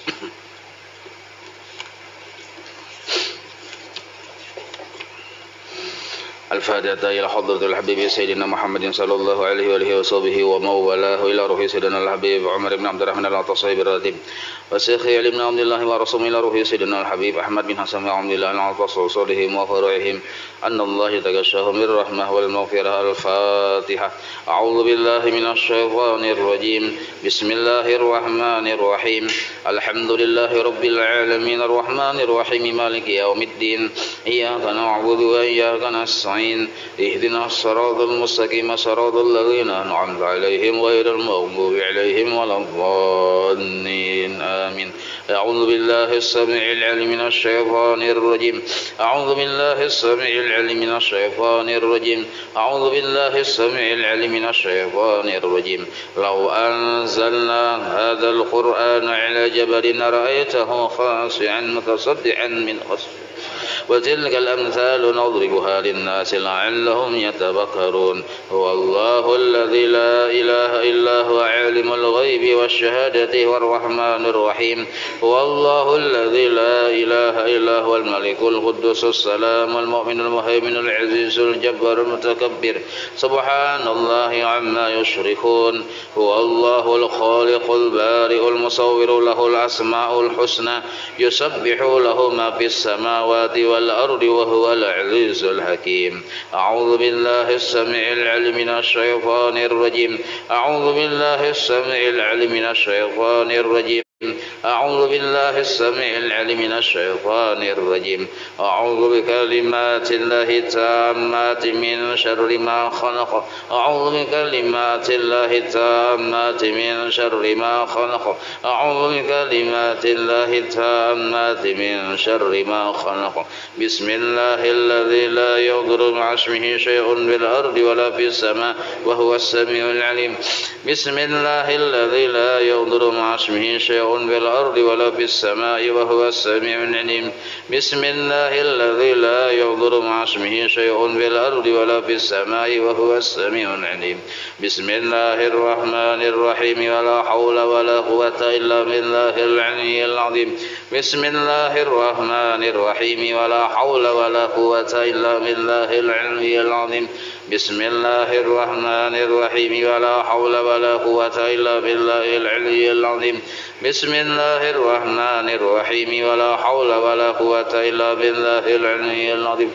الفاتحة إلى حضرة الحبيب سيدنا محمد صلى الله عليه وآله وصحبه وموالاه إلى روح سيدنا الحبيب عمر بن عبد الرحمن العطاصي الراتب وشيخ علي بن عبد الله ورسول إلى روح سيدنا الحبيب أحمد بن حسن عبد الله العطاصي وصولهم وفروعهم أن الله تغشاهم بالرحمة والمغفرة. الفاتحة. أعوذ بالله من الشيطان الرجيم. بسم الله الرحمن الرحيم. الحمد لله رب العالمين الرحمن الرحيم مالك يوم الدين. إياك نعبد وإياك نستعين. اهدنا الصراط المستقيم صراط الذين أنعمت عليهم غير المغضوب عليهم ولا الضالين. آمين. أعوذ بالله السميع العليم من الشيطان الرجيم. أعوذ بالله السميع العليم من الشيطان الرجيم. أعوذ بالله السميع العليم من الشيطان الرجيم. لو أنزلنا هذا القرآن على جبل رأيته خاشعا متصدعا من خشية وتلك الأمثال نضربها للناس لعلهم يتفكرون. هو الله الذي لا إله إلا هو عالم الغيب والشهادة والرحمن الرحيم. هو الله الذي لا إله إلا هو الملك القدوس السلام المؤمن المهيمن العزيز الجبار المتكبر. سبحان الله عما يشركون. هو الله الخالق البارئ المصور له الأسماء الحسنى يسبح له ما في السماوات والأرض وهو العزيز الحكيم. أعوذ بالله السميع العليم من الشيطان الرجيم. أعوذ بالله السميع العليم من الشيطان الرجيم. أعوذ بالله السميع العليم من الشيطان الرجيم. أعوذ بكلمات الله التامات من شر ما خلق. أعوذ بكلمات الله التامات من شر ما خلق. أعوذ بكلمات الله التامات من شر ما خلق. بسم الله الذي لا يضر مع اسمه شيء في الأرض ولا في السماء وهو السميع العليم. بسم الله الذي لا يضر مع اسمه شيء في الأرض ولا في السماء وهو السميع العليم. بسم الله الذي لا يضر مع اسمه شيء في الأرض ولا في السماء وهو السميع العليم. بسم الله الرحمن الرحيم. ولا حول ولا قوة إلا بالله العلي العظيم. بسم الله الرحمن الرحيم. ولا حول ولا قوة إلا بالله العلي العظيم. بسم الله الرحمن الرحيم. ولا حول ولا قوة إلا بالله العلي العظيم. بسم الله الرحمن الرحيم. ولا حول ولا قوة إلا بالله العلي العظيم.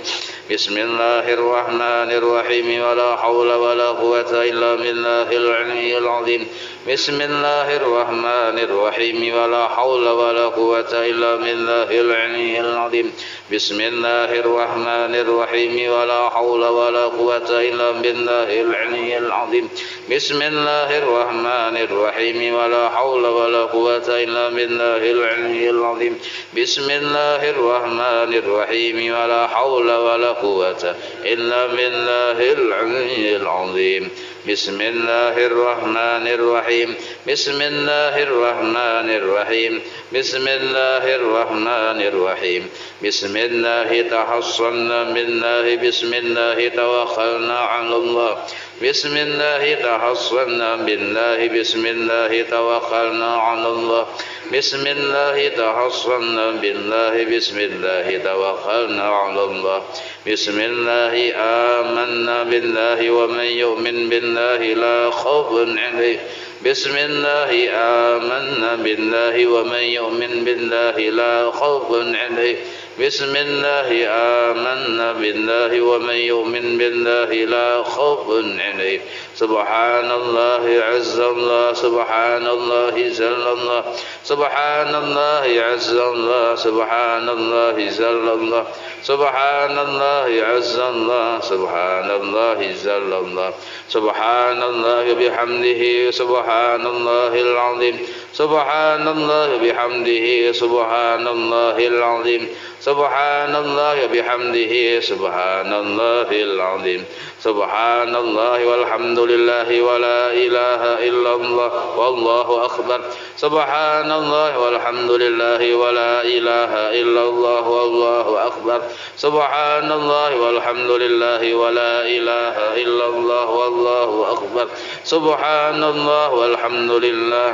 Bismillahirrahmanirrahim. Wala haula wala quwwata illa billahil aliyyil azim. Bismillahirrahmanirrahim. Wala haula wala quwwata illa billahil aliyyil azim. Bismillahirrahmanirrahim. Wala haula wala quwwata illa billahil aliyyil azim. Bismillahirrahmanirrahim. Wala haula wala quwwata illa billahil aliyyil azim. Bismillahirrahmanirrahim. Wala haula wala quwwata illa billahil aliyyil azim. Bismillahirrahmanirrahim. Bismillahirrahmanirrahim. Bismillahirrahmanirrahim. Bismillahi tahassanna billahi. Bismillahi tawakkalna 'ala Allah. Bismillahi tahassanna billahi. Bismillahi tawakkalna 'ala Allah. Bismillahi tahassanna billahi. Bismillahi tawakkalna 'ala Allah. Bismillahi amanna billahi wa man yu'min billahi la khawfun 'alaihim. Bismillahi amanna billahi wa man yu'min billahi la khawfun 'alaihim. Bismillahi amanna billahi wa man yu'min billahi la khawfun 'alaihim. Subhanallahi 'azzallah. Subhanallahi zallallah. Subhanallahi 'azzallah. Subhanallahi zallallah. Subhanallahi 'azzallah. Subhanallahi zallallah. Subhanallahi bihamdihi. Subhanallahil 'azim. Subhanallahi bihamdihi. Subhanallahil 'azim. Subhanallahi bihamdihi. Subhanallahil 'azim. Subhanallahi walhamdulillahi wa la ilaha illallah wallahu akbar. Subhanallahi walhamdulillahi wa la ilaha illallah wallahu akbar. Subhanallahi walhamdulillahi wa la ilaha illallah wallahu akbar. Subhanallah walhamdulillah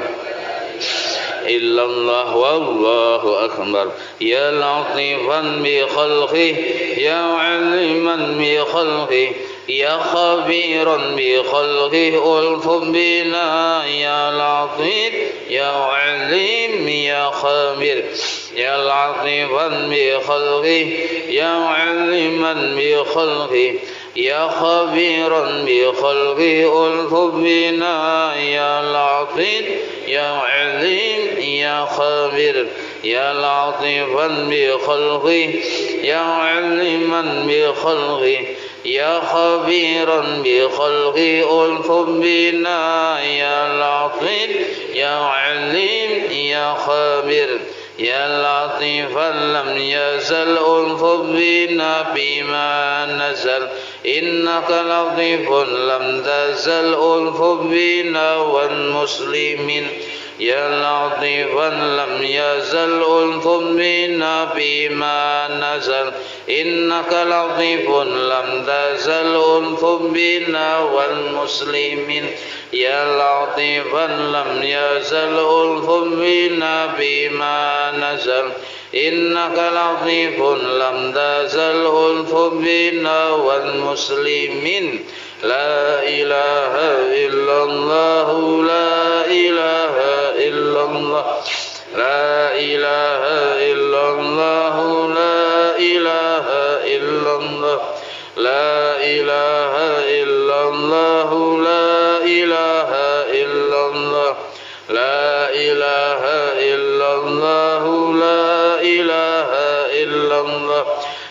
illallah wallahu akbar. Ya latifan bi khalqih, ya aliman bi khalqih, ya khabiran bi khalqih, ulfun bina ya latif, ya alim ya khabir. Ya latifan bi khalqih, ya aliman bi khalqih, ya khabiran bi khalqih, ulfun bina ya latif, ya alim ya khabir. Ya latifan bi khalqih, ya aliman bi khalqih, ya khabiran bi khalqih, ulfun bina ya latif, ya alim ya khabir. Ya latifan lam yazal ulfun bina bima nazal. Innaka latifun lam tazal ulfun bina wal muslimin. Ya latifan lam yazal ulfun bina bima nazal. Innaka latifun lam tazal ulfun bina wal muslimin. Ya latifan lam yazal ulfun bina bima nazal. Innaka latifun lam tazal ulfun bina wal muslimin. La ilaha illallah. La ilaha illallah. La ilaha illallah. La ilaha illallah. La ilaha illallah. La ilaha illallah. La ilaha illallah. La ilaha illallah.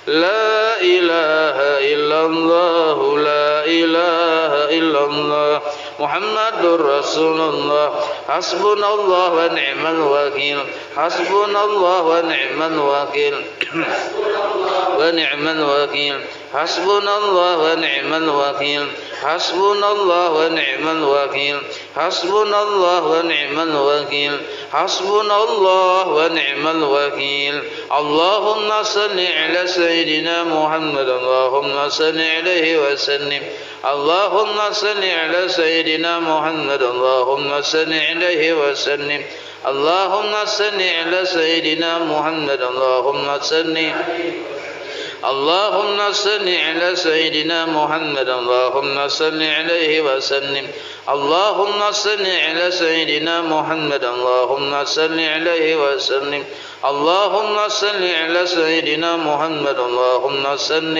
La ilaha illallah. La ilaha illallah. Muhammadur Rasulullah. Hasbunallah wa ni'mal wakil. Hasbunallah wa ni'mal wakil. Wa ni'mal wakil. Hasbunallah wa ni'mal wakil. Hasbunallah wa ni'mal wakil. Hasbunallah wa ni'mal wakil. Hasbunallah wa ni'mal wakil. Allahumma salli ala sayyidina Muhammad. Allahumma salli alaihi wa sallim. Allahumma salli ala sayyidina Muhammad. Allahumma salli alaihi wa sallim. Allahumma salli ala sayyidina Muhammad. Allahumma salli اللهم صل على سيدنا محمد اللهم صل عليه وسلم اللهم صل على سيدنا محمد اللهم صل عليه وسلم اللهم صل على سيدنا محمد اللهم صل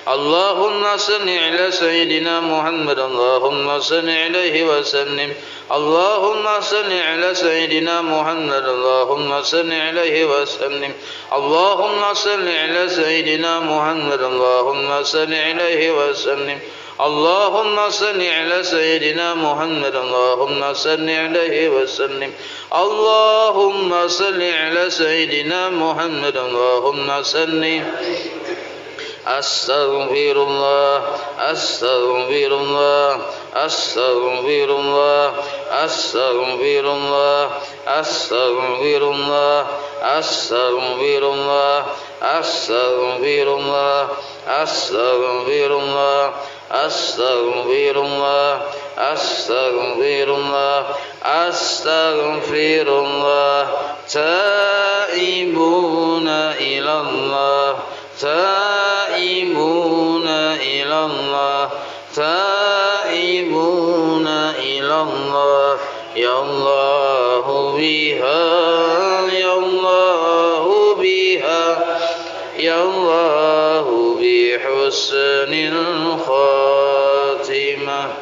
اللهم صل على سيدنا محمد اللهم صل عليه وسلم اللهم صل على سيدنا محمد اللهم صل عليه وسلم اللهم صل على سيدنا محمد اللهم صل عليه وسلم اللهم صل على سيدنا محمد اللهم صل عليه وسلم اللهم صل على سيدنا محمد اللهم صل أستغفر الله أستغفر الله أستغفر الله أستغفر الله أستغفر الله أستغفر الله أستغفر الله أستغفر الله أستغفر الله أستغفر الله أستغفر الله تائبون إلى الله تائبون إلى الله تائبون إلى الله يا الله بها يا الله بها يا الله بحسن الخاتمة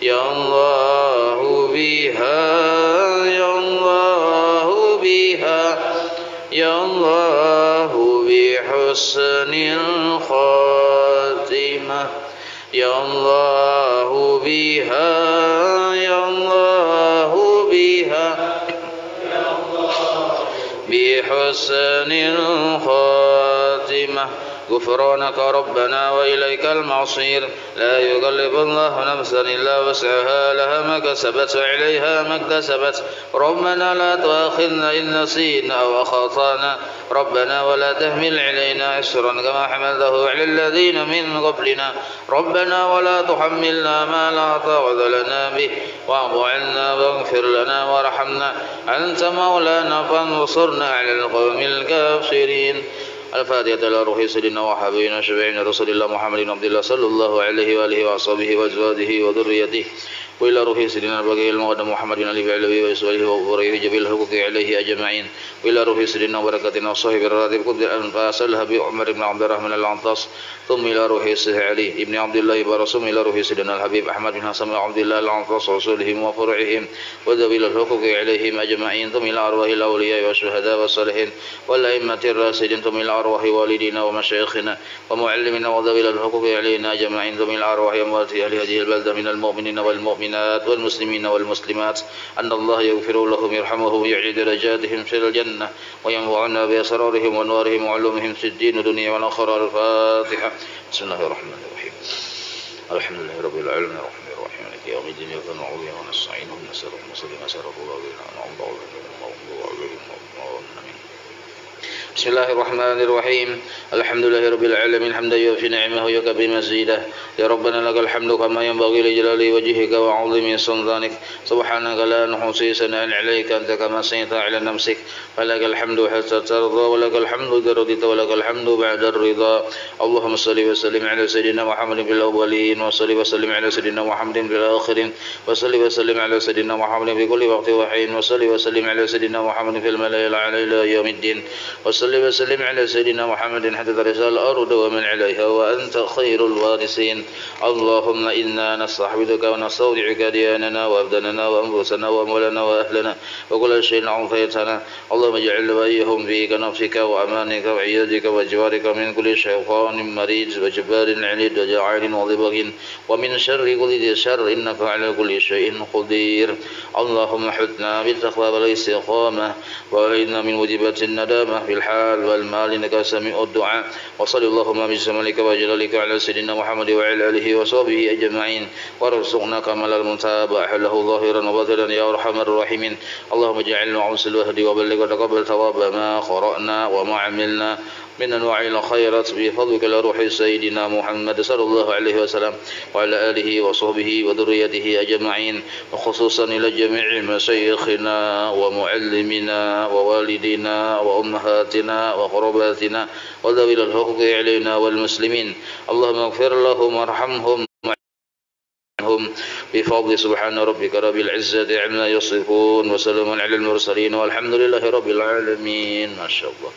يا الله بها يا الله بها يا الله بحسن الخاتمة يا الله بها يا الله بها بحسن الخاتمة غفرانك ربنا وإليك المصير لا يكلف الله نفسا إلا وسعها لها ما كسبت وعليها ما اكتسبت ربنا لا تؤاخذنا إن نسينا أو أخطأنا ربنا ولا تحمل علينا إصرا كما حملته على الذين من قبلنا ربنا ولا تحملنا ما لا طاقة لنا به واعف عنا واغفر لنا وارحمنا أنت مولانا فانصرنا على القوم الكافرين. الفاتحة إلى روح سيدنا وحبيبنا شفيعنا رسول الله محمد بن عبد الله صلى الله عليه وآله وصحبه وأزواجه وذريته وإلى روح سيدنا البقيع المقدم محمد بن علي وعلوي وإسماعيل وإبراهيم جميع الحقوق عليه أجمعين وإلى روح سيدنا وبركاتنا وصاحب الراتب قد الأنفاس الهبي عمر بن عبد الرحمن العنطاس ثم إلى روح سيدنا علي بن عبد الله برسوم إلى روح سيدنا الحبيب أحمد بن حسن عبد الله العنطاس رسولهم وفرعهم وذوي الحقوق عليهم أجمعين ثم إلى أرواح الأولياء والشهداء والصالحين والأئمة الراشدين ثم إلى أرواح والدينا ومشايخنا ومعلمنا وذوي الحقوق علينا أجمعين ثم إلى أرواح أموات أهل هذه البلدة من المؤمنين والمؤمنات والمسلمين والمسلمات أن الله يغفر لهم يرحمهم ويعلي درجاتهم في الجنة وينفعنا بأسرارهم ونورهم وعلومهم في الدين والدنيا والآخرة. الفاتحة. بسم الله الرحمن الرحيم. الحمد لله رب العالمين الرحمن الرحيم مالك يوم الدين إياك نعبد وإياك نستعين اهدنا الصراط المستقيم صراط الذين أنعمت عليهم. بسم الله الرحمن الرحيم. الحمد لله رب العالمين حمدا يوفي نعمه ويكفي مزيده. يا ربنا لك الحمد كما ينبغي لجلال وجهك وعظيم سلطانك سبحانك لا نحصي ثناء عليك أنت كما أثنيت على نفسك فلك الحمد حتى ترضى ولك الحمد إذا رضيت ولك الحمد بعد الرضا. اللهم صل وسلم على سيدنا محمد في الأولين وصل وسلم على سيدنا محمد في الآخرين وصل وسلم على سيدنا محمد في كل وقت وحين وصل وسلم على سيدنا محمد في الملأ الأعلى إلى يوم الدين وصل وسلم على سيدنا محمد حتى ترث الأرض ومن عليها وأنت خير الوارثين. اللهم إنا نستحفظك ونستودعك دياننا وأبداننا وأنفسنا وأموالنا وأهلنا وكل شيء عافيتنا. اللهم اجعل وإياهم في كنفسك وأمانك وعيادك وجوارك من كل شيطان مريض وجبار عنيد وجاعل وضبغ ومن شر كل ذي شر إنك على كل شيء قدير. اللهم حثنا بالتقوى والاستقامة وأعذنا من موجبات الندامة في الحال والمال إنك سميع الدعاء. وصلى اللهم بجمالك وجلالك على سيدنا محمد وعلى آله وصحبه أجمعين وارزقنا كمال المتابعة له ظاهرا وباطنا يا أرحم الراحمين. اللهم اجعلنا عوس الوهد وبلغ وتقبل ثواب ما قرأنا وما عملنا من أنواع الخيرات بفضلك إلى روح سيدنا محمد صلى الله عليه وسلم وعلى آله وصحبه وذريته أجمعين، وخصوصا إلى جميع مشايخنا ومعلمنا ووالدينا وأمهاتنا وقرباتنا وذوي الحقوق علينا والمسلمين. اللهم اغفر لهم وارحمهم بفضل سبحان ربك رب العزة عما يصفون وسلام على المرسلين والحمد لله رب العالمين. ما شاء الله.